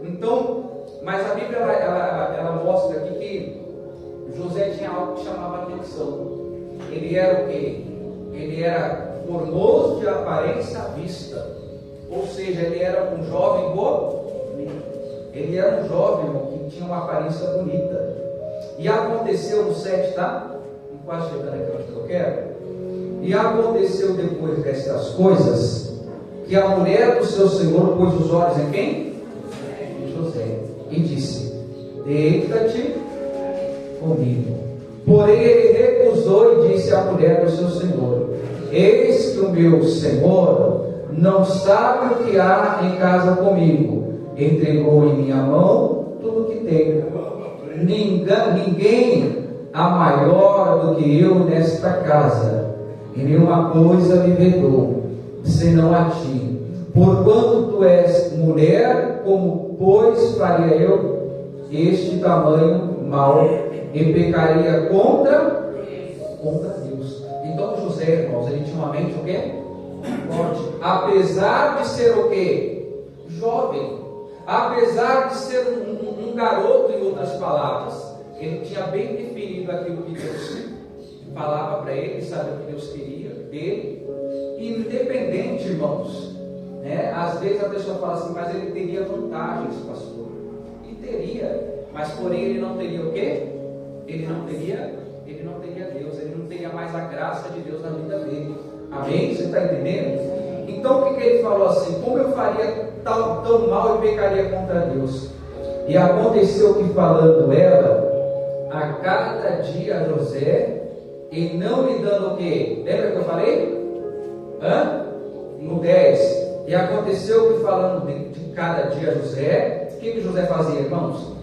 Então, mas a Bíblia ela mostra aqui que José tinha algo que chamava a atenção. Ele era o quê? Ele era formoso de aparência à vista. Ou seja, ele era um jovem bonito. Ele era um jovem que tinha uma aparência bonita. E aconteceu no 7, tá? Quase chegando aqui onde eu quero. E aconteceu depois destas coisas, que a mulher do seu senhor pôs os olhos em quem? Em José. E disse: deita-te comigo. Porém ele recusou e disse à mulher do seu senhor: eis que o meu senhor não sabe o que há em casa comigo. Entregou em minha mão tudo o que tenho. Ninguém há maior do que eu nesta casa, e nenhuma coisa me vedou, senão a ti. Porquanto tu és mulher, como pois faria eu este tamanho mal, e pecaria contra Deus. Então José, irmãos, ele tinha uma mente o quê? Forte. Apesar de ser o quê? Jovem. Apesar de ser um garoto, em outras palavras, ele tinha bem definido aquilo que Deus falava para ele, sabe o que Deus queria dele. Independente, irmãos, né? Às vezes a pessoa fala assim: mas ele teria vantagens, pastor. E teria, mas porém ele não teria o quê? Ele não teria Deus, ele não teria mais a graça de Deus na vida dele. Amém? Você está entendendo? Então o que ele falou assim: como eu faria tão mal e pecaria contra Deus? E aconteceu que, falando ela a cada dia José, e não lhe dando o quê? Lembra que eu falei? No 10. E aconteceu que, falando de cada dia José, o que José fazia, irmãos?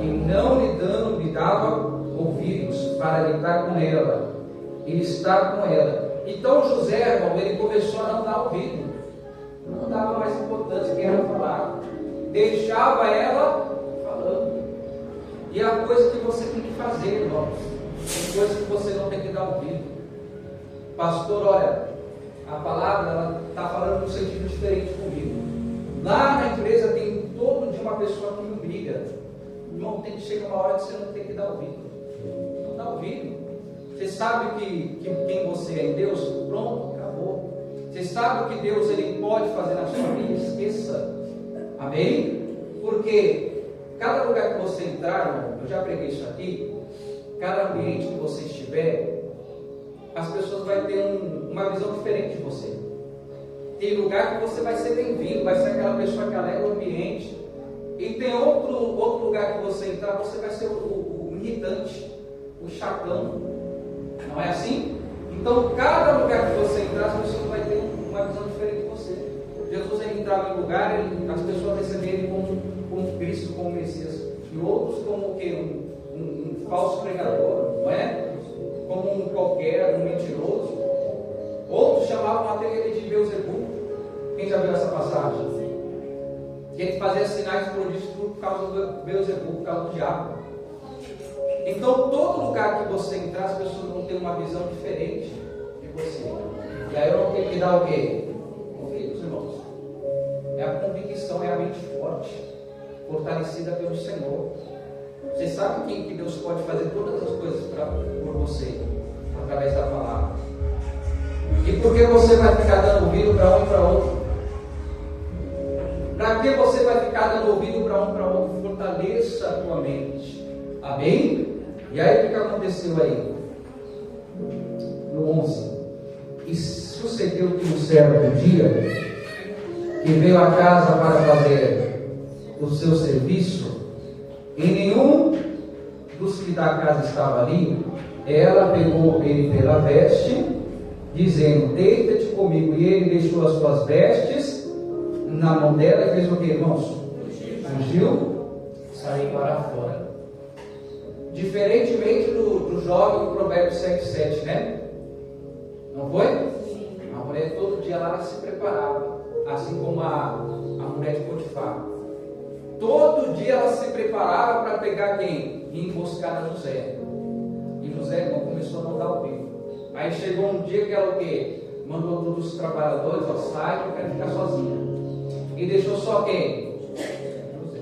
E não lhe dava ouvidos para lidar com ela e estar com ela. Então José, irmão, ele começou a não dar ouvido, não dava mais importância que ela falava, deixava ela falando. E a coisa que você tem que fazer, irmãos, tem coisa que você não tem que dar ouvido. Pastor, olha, a palavra está falando num sentido diferente comigo. Lá na empresa tem todo dia uma pessoa que me briga. Irmão, tem que chegar uma hora que você não tem que dar ouvido. Não dá ouvido. Você sabe que quem você é em Deus? Pronto, acabou. Você sabe o que Deus ele pode fazer na sua vida? Esqueça. Amém? Porque cada lugar que você entrar, irmão, eu já preguei isso aqui, cada ambiente que você estiver, as pessoas vão ter uma visão diferente de você. Tem lugar que você vai ser bem-vindo, vai ser aquela pessoa que alegra o ambiente. E tem outro lugar que você entrar, você vai ser o irritante, o chatão. Não é assim? Então, cada lugar que você entrar, as pessoas vão ter uma visão diferente de você. Jesus ele entrava em lugar, as pessoas recebiam ele como Cristo, como Messias. E outros como o quê? Um falso pregador, não é? Como um qualquer, um mentiroso. Outros chamavam até ele de Beelzebub. Quem já viu essa passagem? Que ele fazia sinais e prodígios por causa do Beelzebub, por causa do diabo. Então, todo lugar que você entrar, as pessoas vão ter uma visão diferente de você. E aí eu não tenho que dar o quê? Ouvidos, irmãos. É a convicção, é a mente forte, fortalecida pelo Senhor. Você sabe que Deus pode fazer todas as coisas por você, através da palavra. E por que você vai ficar dando ouvido para um e para outro? Para que você vai ficar dando ouvido para um e para outro? Fortaleça a tua mente. Amém? E aí o que aconteceu aí? No 11. E sucedeu que o servo um dia, que veio à casa para fazer o seu serviço, e nenhum dos que da casa estava ali, ela pegou ele pela veste, dizendo: deita-te comigo. E ele deixou as suas vestes na mão dela e fez o que, irmãos? Fugiu, saiu para fora. Diferentemente do jovem do Provérbios 7,7, né? Não foi? A mulher todo dia lá ela se preparava, assim como a mulher de Potifar. Todo dia ela se preparava para pegar quem? E emboscar a José. E José não começou a não dar ouvido. Aí chegou um dia que ela o quê? Mandou todos os trabalhadores, ó, sai, eu quero ficar sozinha. E deixou só quem? José.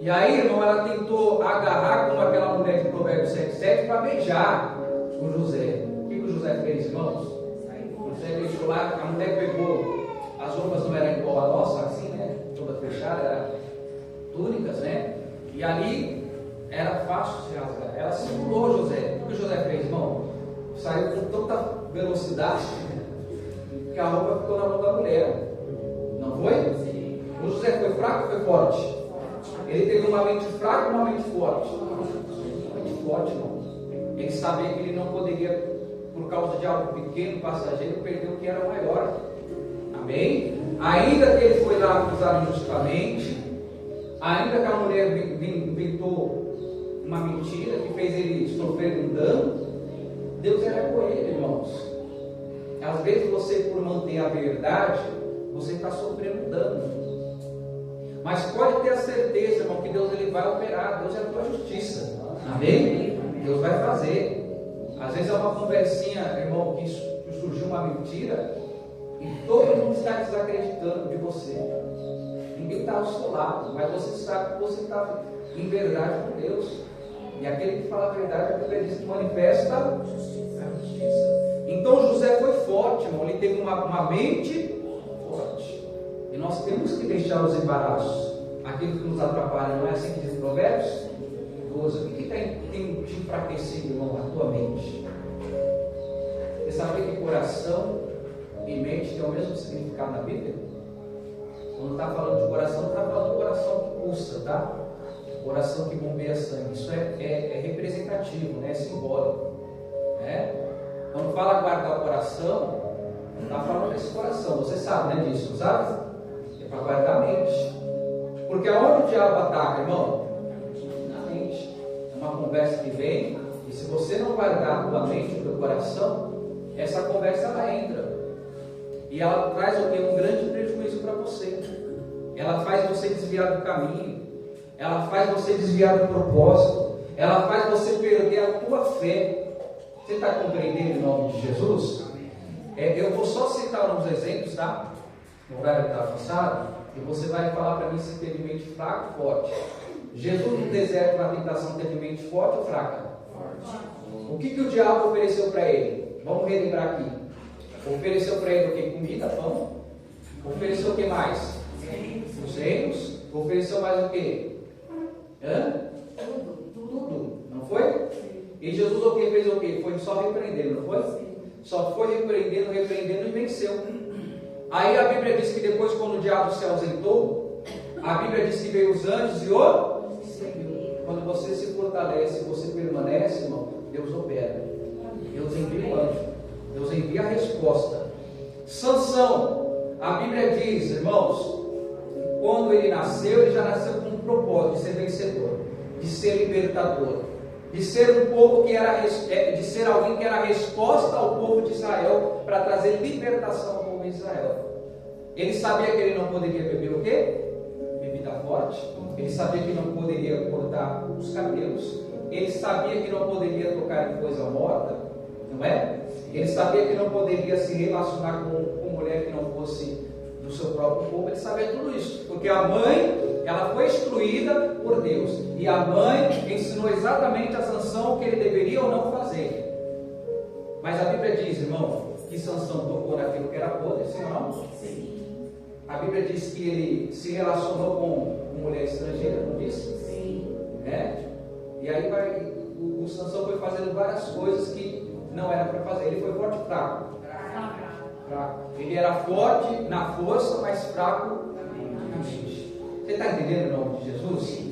E aí, irmão, ela tentou agarrar como aquela mulher de Provérbios 7,7 para beijar o José. O que o José fez, irmãos? O José deixou lá, a mulher pegou, as roupas não eram igual a nossa, assim, né? Toda fechada, era túnicas, né? E ali era fácil se rasgar. Ela segurou José. O que o José fez, irmão? Saiu com tanta velocidade que a roupa ficou na mão da mulher. Não foi? Sim. O José foi fraco ou foi forte? Ele teve uma mente fraca ou uma mente forte? Uma mente forte, irmão. Ele sabia que ele não poderia, por causa de algo pequeno, passageiro, perder o que era maior. Amém? Ainda que ele foi lá acusado injustamente, ainda que a mulher inventou uma mentira que fez ele sofrer um dano, Deus era com ele, irmãos. Às vezes você, por manter a verdade, você está sofrendo dano. Mas pode ter a certeza, irmão, que Deus ele vai operar. Deus é a tua justiça. Amém? Deus vai fazer. Às vezes é uma conversinha, irmão, que surgiu uma mentira e todo mundo está desacreditando de você. Ninguém está ao seu lado, mas você sabe que você está em verdade com Deus. E aquele que fala a verdade, a Bíblia diz que manifesta a justiça. Então José foi forte, irmão. Ele teve uma mente forte. E nós temos que deixar os embaraços, aquilo que nos atrapalha. Não é assim que diz Provérbios 12. O que tem te enfraquecido, irmão, a tua mente? Você sabia que coração e mente tem o mesmo significado na Bíblia? Quando está falando de coração, não está falando de coração que pulsa, tá? Coração que bombeia sangue. Isso é representativo, né? É simbólico, né? Quando fala guardar o coração, não está falando desse coração. Você sabe, né, disso, sabe? É para guardar a mente. Porque aonde o diabo ataca, irmão? Na mente. É uma conversa que vem, e se você não guardar a tua mente, o teu coração, essa conversa ela entra. E ela traz o quê? Um grande prejuízo para você. Ela faz você desviar do caminho. Ela faz você desviar do propósito. Ela faz você perder a tua fé. Você está compreendendo em nome de Jesus? Eu vou só citar alguns exemplos, tá? O horário está avançado. E você vai falar para mim se teve mente fraca ou forte. Jesus no deserto, na tentação, teve mente forte ou fraca? Forte. O que o diabo ofereceu para ele? Vamos relembrar aqui. Ofereceu para ele o que? Comida, pão. Ofereceu o que mais? Os reinos. Ofereceu mais o que? Tudo. Não foi? E Jesus o que fez o que? Foi só repreendendo, não foi? Só foi repreendendo e venceu. Aí a Bíblia diz que depois, quando o diabo se ausentou, a Bíblia diz que veio os anjos e o seguiu. Quando você se fortalece, você permanece, irmão, Deus opera. Deus envia o anjo. Deus envia a resposta. Sansão, a Bíblia diz, irmãos, quando ele já nasceu com um propósito de ser vencedor, de ser libertador, de ser um povo que era, de ser alguém que era a resposta ao povo de Israel para trazer libertação ao povo de Israel. Ele sabia que ele não poderia beber o quê? Bebida forte. Ele sabia que não poderia cortar os cabelos. Ele sabia que não poderia tocar em coisa morta, não é? Ele sabia que não poderia se relacionar com mulher que não fosse do seu próprio povo. Ele sabia tudo isso, porque a mãe, ela foi instruída por Deus, e a mãe ensinou exatamente a Sansão o que ele deveria ou não fazer. Mas a Bíblia diz, irmão, que Sansão tocou naquilo que era podre, sim ou não? Sim. A Bíblia diz que ele se relacionou com mulher estrangeira, não disse? Sim. É? E aí o Sansão foi fazendo várias coisas que não era para fazer. Ele foi forte ou fraco? Fraco. Ele era forte na força, mas fraco na mente. Você está entendendo o nome de Jesus?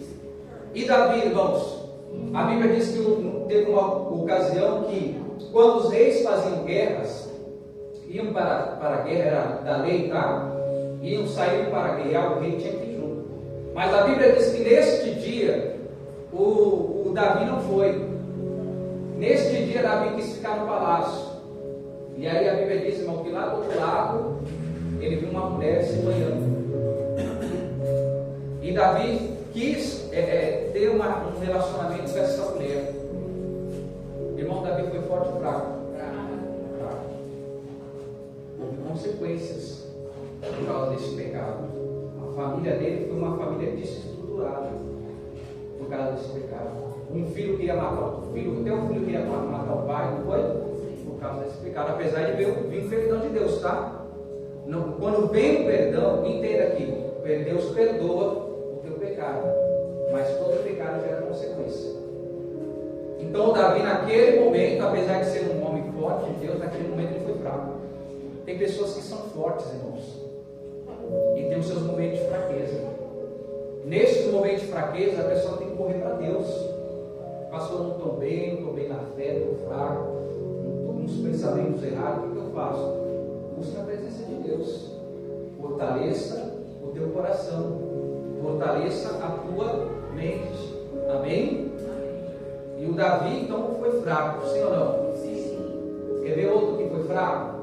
E Davi, irmãos, a Bíblia diz que teve uma ocasião que, quando os reis faziam guerras, iam para a guerra, era da lei, tá? Saíam para guerrear, o rei tinha que ir junto. Mas a Bíblia diz que neste dia, o Davi não foi. Neste dia, Davi quis ficar no palácio. E aí a Bíblia diz, irmão, que lá do outro lado, ele viu uma mulher se banhando. E Davi quis ter um relacionamento com essa mulher. Irmão, Davi foi forte ou fraco? consequências por causa desse pecado. A família dele foi uma família desestruturada por causa desse pecado. Um filho queria matar o filho, até um filho queria matar o pai, não foi? Por causa desse pecado, apesar de vir o perdão de Deus, tá? Não, quando vem o perdão, entenda aqui, Deus perdoa o teu pecado, mas todo pecado gera consequência. Então Davi naquele momento, apesar de ser um homem forte de Deus, naquele momento ele foi fraco. Tem pessoas que são fortes, irmãos, e tem os seus momentos de fraqueza. Nesses momentos de fraqueza, a pessoa tem que correr para Deus. Pastor, não estou bem na fé, estou fraco, estou com uns pensamentos errados, o que eu faço? Busque a presença de Deus. Fortaleça o teu coração, fortaleça a tua mente. Amém? E o Davi então foi fraco, sim ou não? Sim. Quer ver outro que foi fraco?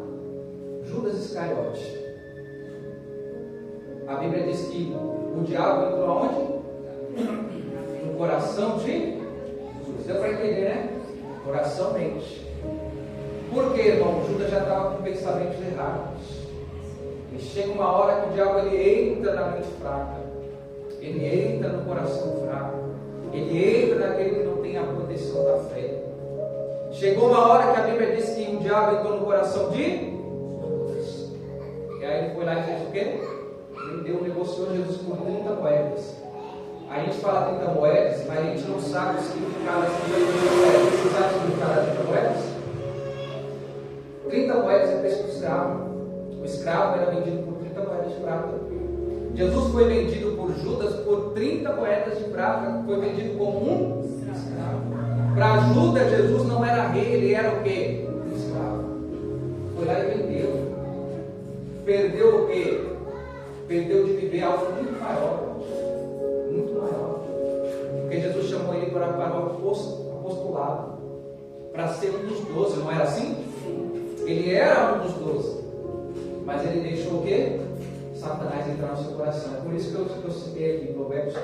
Judas Iscariote. A Bíblia diz que o diabo entrou aonde? No coração de Jesus. Deu para entender, né? Coração, mente. Por quê, irmão? Judas já estava com pensamentos errados. E chega uma hora que o diabo ele entra na mente fraca. Ele entra no coração fraco. Ele entra naquele que não tem a proteção da fé. Chegou uma hora que a Bíblia diz que o diabo entrou no coração de Jesus. E aí ele foi lá e fez o quê? Vendeu, negociou Jesus por 30 moedas. A gente fala 30 moedas, mas a gente não sabe o significado das 30 moedas. Você sabe o significado das 30 moedas? 30 moedas é preço do escravo. O escravo era vendido por 30 moedas de prata. Jesus foi vendido por Judas por 30 moedas de prata. Foi vendido como um escravo. Para Judas, Jesus não era rei, ele era o quê? Um escravo. Foi lá e vendeu. Perdeu o quê? Perdeu de viver algo muito maior. Muito maior. Porque Jesus chamou ele para o apostolado. Para ser um dos 12, não era assim? Ele era um dos 12. Mas ele deixou o quê? Satanás entrar no seu coração. É por isso que eu citei aqui, Provérbios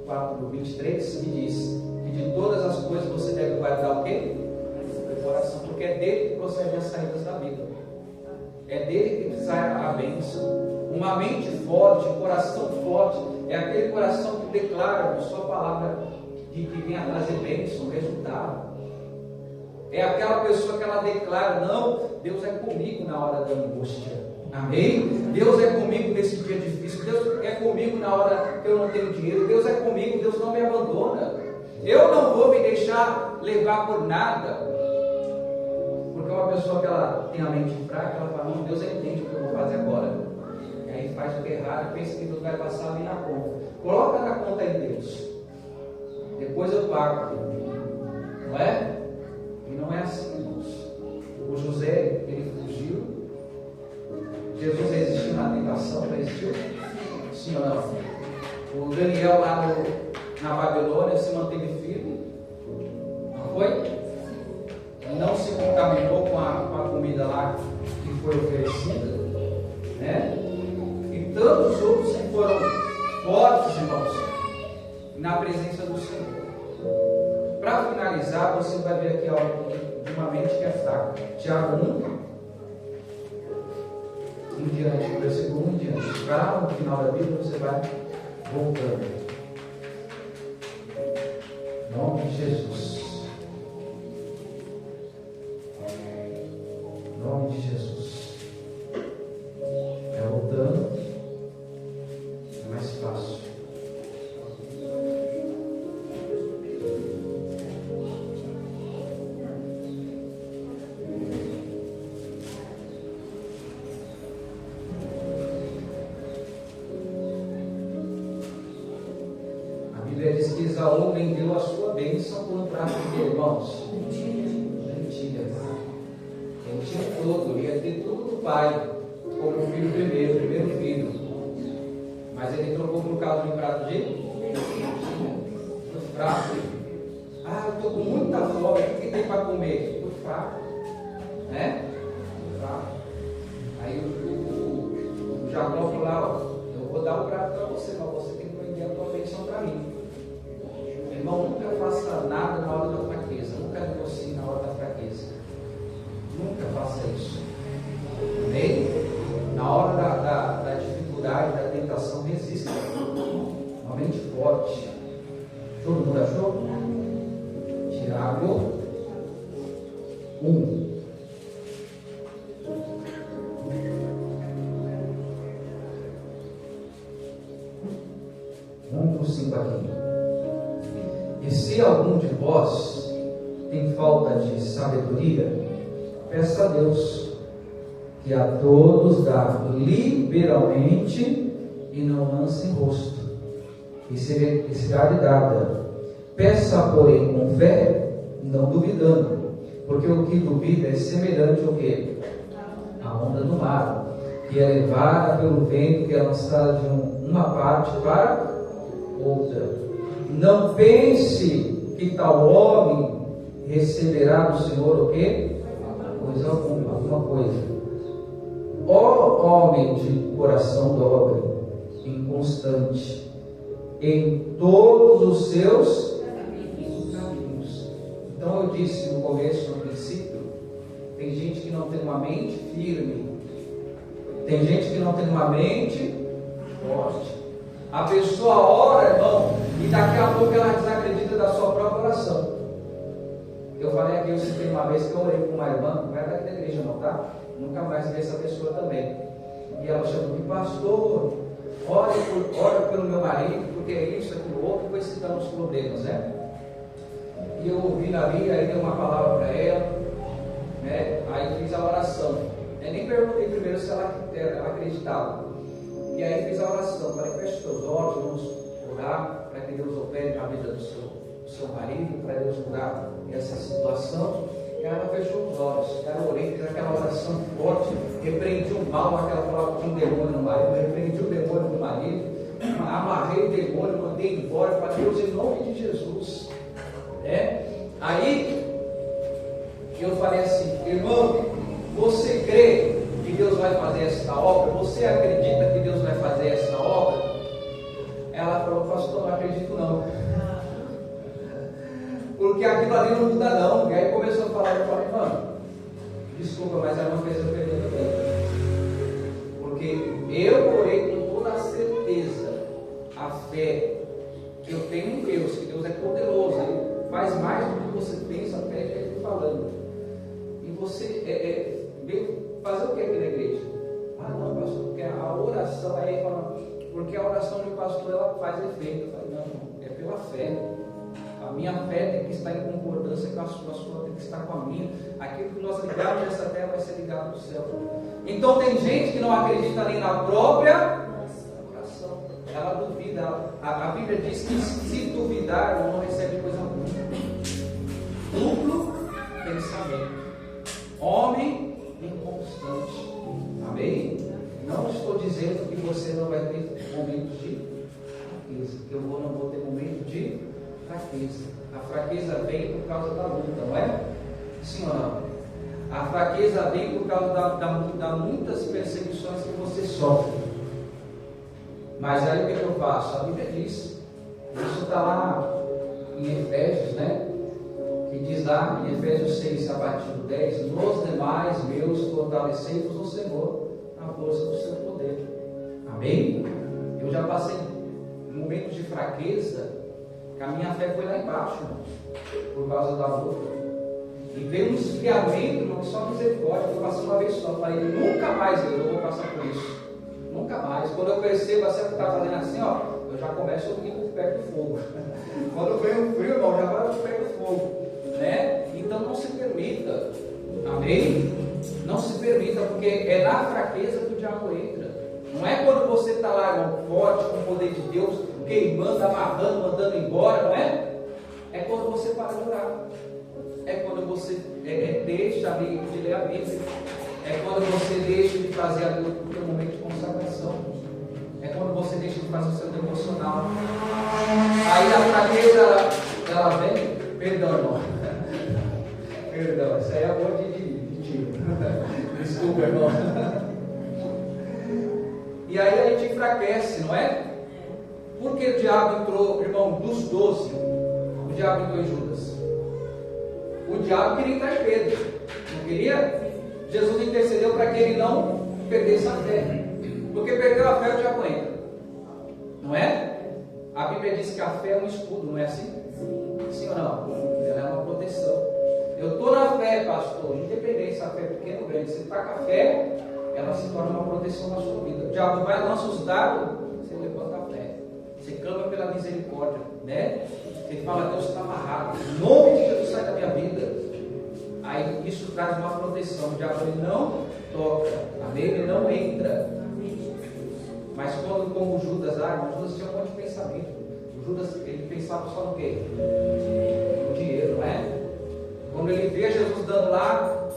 4, 23, que diz que de todas as coisas você deve guardar o quê? O coração. Porque é dele que procedem as saídas da vida. É dele que sai a bênção. Uma mente forte, um coração forte, é aquele coração que declara a sua palavra que vem a trazer bênção, resultado. É aquela pessoa que ela declara, não, Deus é comigo na hora da angústia. Amém? Deus é comigo nesse dia difícil. Deus é comigo na hora que eu não tenho dinheiro. Deus é comigo, Deus não me abandona. Eu não vou me deixar levar por nada. Porque uma pessoa que ela tem a mente fraca, ela fala, não, Deus entende o que eu vou fazer agora. E aí faz o que é errado, pensa que Deus vai passar ali na conta. Coloca na conta em Deus. Depois eu pago. Não é? E não é assim, irmãos. O José, ele fugiu. Jesus resistiu na tentação, resistiu? Sim ou não? O Daniel lá na Babilônia se manteve firme. Não foi? Não se contaminou com a comida lá que foi oferecida. Né? E tantos outros que foram fortes, irmãos, na presença do Senhor. Para finalizar, você vai ver aqui algo de uma mente que é fraca. Tiago 1, em diante, versículo 1 em diante. Vai lá no final da Bíblia, você vai voltando. Em nome de Jesus. Em nome de Jesus. É voltando. É mais fácil. Diz que Esaú vendeu a sua bênção por um prato de irmãos. Mentira. Ele tinha tudo, ia ter tudo do pai, como o filho primeiro filho. Mas ele trocou por causa de um prato de fraco. Ah, eu estou com muita fome, o que tem para comer? Estou fraco. Né? Fraco. Aí o Jacó falou lá, ó, eu vou dar o prato para você, mas você tem que vender a tua bênção para mim. Irmão, nunca faça nada na hora da fraqueza. Nunca negocie na hora da fraqueza. Nunca faça isso. Amém? forte. Todo mundo achou? Tiago 1. Vamos para o 5 aqui. E se algum de vós tem falta de sabedoria, peça a Deus, que a todos dá liberalmente e não lance em rosto, e será lhe dada. Peça, porém, com fé, não duvidando, porque o que duvida é semelhante ao quê? A onda do mar, que é levada pelo vento, que é lançada de uma parte para outra. Não pense que tal homem receberá do Senhor o quê? Coisa alguma coisa. Ó homem de coração dobre, inconstante em todos os seus caminhos. Então eu disse no começo, no princípio, tem gente que não tem uma mente firme, tem gente que não tem uma mente forte. A pessoa ora, irmão, e daqui a pouco ela desacredita da sua própria oração. Eu falei aqui, eu citei uma vez que eu orei com uma irmã, não é daqui da igreja não, tá? Nunca mais vi essa pessoa também. E ela chamou de pastor, ora pelo meu marido, porque é isso, aquilo, outro, foi citando os problemas, né? E eu ouvi ali, aí dei uma palavra para ela, né? Aí fiz a oração. Eu nem perguntei primeiro se ela acreditava. E aí fiz a oração, falei, feche seus olhos, vamos orar para que Deus opere na vida do seu marido, para Deus mudar essa situação. E ela fechou os olhos, ela orei, fiz aquela oração forte, repreendi o mal, aquela palavra de um demônio no marido, repreendi o demônio do marido, amarrei o demônio, mandei embora, para Deus, em nome de Jesus. Aí eu falei assim, irmão, você crê que Deus vai fazer esta obra? Você acredita que Deus vai fazer esta obra? Ela falou, pastor, não acredito não. Porque aquilo ali não muda não. E aí começou a falar, eu falei, mano, desculpa, mas ela não fez eu perder também. Porque eu orei com toda a certeza, a fé que eu tenho em Deus, que Deus é poderoso, Ele faz mais do que você pensa, até que Ele está falando. E você veio fazer o que aqui na igreja? Ah não, pastor, porque a oração, aí fala, porque a oração de pastor ela faz efeito. Eu falei, não, é pela fé. A minha fé tem que estar em concordância com a sua tem que estar com a minha. Aquilo que nós ligamos nessa terra vai ser ligado no céu. Então tem gente que não acredita nem na própria oração. Ela duvida. A Bíblia diz que se duvidar, não recebe coisa alguma. Duplo pensamento. Homem inconstante. Amém? Não estou dizendo que você não vai ter momentos de fraqueza, que eu não vou ter momentos de fraqueza. A fraqueza vem por causa da luta, não é? Sim ou não? A fraqueza vem por causa das muitas perseguições que você sofre. Mas aí o que eu faço? A Bíblia diz, isso está lá em Efésios, né? Que diz lá em Efésios 6, a partir do 10, nos demais meus fortalecei-vos no Senhor, na força do seu poder. Amém? Eu já passei momentos de fraqueza, que a minha fé foi lá embaixo, por causa da luta. E veio um esfriamento, irmão, só misericórdia. Eu passei uma vez só, falei, nunca mais eu vou passar por isso. Nunca mais. Quando eu percebo assim, o que está fazendo assim, ó, eu já começo a ir por perto do fogo. Quando vem o frio, irmão, já vai por perto do fogo. Né? Então não se permita, amém? Não se permita, porque é na fraqueza que o diabo entra. Não é quando você está lá, irmão, forte, com o poder de Deus, queimando, amarrando, mandando embora, não é? É quando você para de orar. É quando você deixa ali de ler a Bíblia. É quando você deixa de fazer ali o seu momento de consagração. É quando você deixa de fazer o seu devocional. Aí a fraqueza, ela vem. Perdão, irmão. Perdão, isso aí é amor de tio. Desculpa, irmão. E aí a gente enfraquece, não é? Porque o diabo entrou, irmão, dos 12, o diabo entrou em Judas. O diabo queria entrar em Pedro. Não queria? Jesus intercedeu para que ele não perdesse a fé. Porque perdeu a fé, o diabo entra. Não é? A Bíblia diz que a fé é um escudo, não é assim? Sim ou não? Ela é uma proteção. Eu estou na fé, pastor, independente se a fé é pequena ou grande, você está com a fé, ela se torna uma proteção na sua vida. O diabo vai, lança os dados, você levanta a fé. Você clama pela misericórdia, né? Você fala, Deus está amarrado. Em nome de Jesus, sai da minha vida. Aí isso traz uma proteção. O diabo ele não toca, amém? Ele não entra. Mas quando, como Judas, Judas tinha um monte de pensamento. O Judas, ele pensava só no quê? No dinheiro, não é? Quando ele vê Jesus dando lá,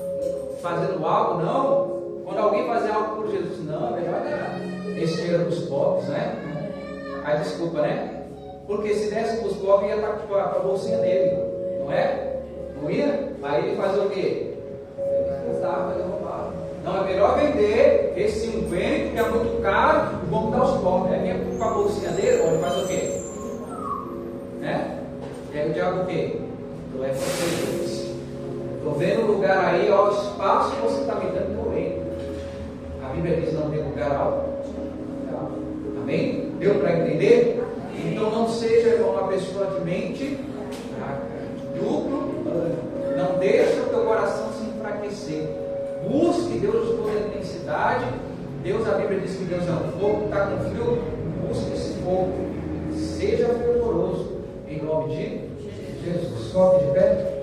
fazendo algo, não. Quando alguém fazer algo por Jesus, não, é melhor dar esse dinheiro para os pobres, né? Aí desculpa, né? Porque se desse para os pobres, ia estar com a bolsinha dele, não é? Não ia? Aí ele fazia o quê? Ele gastava, ele roubava. Não, é melhor vender esse unguento que é muito caro e vamos dar aos pobres. Aí vem com a bolsinha dele, ele faz o quê? Né? E aí o diabo o quê? Tu é você. Estou vendo um lugar aí, ó, espaço que você está me dando, estou vendo. A Bíblia diz não tem lugar alto. Amém? Deu para entender? Então não seja, irmão, uma pessoa de mente duplo. Não deixa o teu coração se enfraquecer. Busque Deus com toda a intensidade. Deus, a Bíblia diz que Deus é um fogo, está com frio. Busque esse fogo. Seja fervoroso em nome de Jesus. Sobe de pé.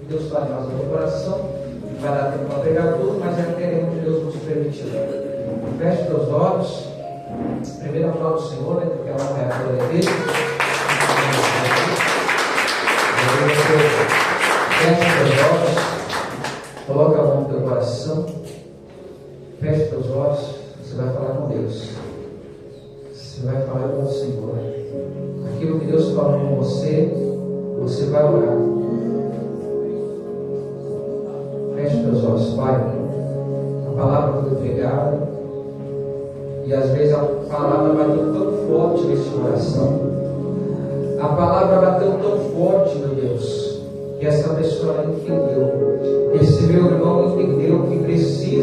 Deus fale mais no teu coração. Vai dar tempo para pregar tudo, mas é querendo que Deus nos permitiu. Feche teus olhos. Primeiro aplaudo do Senhor, né? Porque ela não é a glória dele. Feche teus olhos. Coloca a mão no teu coração. Feche teus olhos. Você vai falar com Deus. Você vai falar com o Senhor. Aquilo que Deus falou com você, você vai orar. Feche teus olhos, Pai. A palavra foi pregada. E às vezes a palavra bateu tão forte nesse coração. A palavra bateu tão forte, meu Deus, que essa pessoa entendeu. Esse meu irmão entendeu que precisa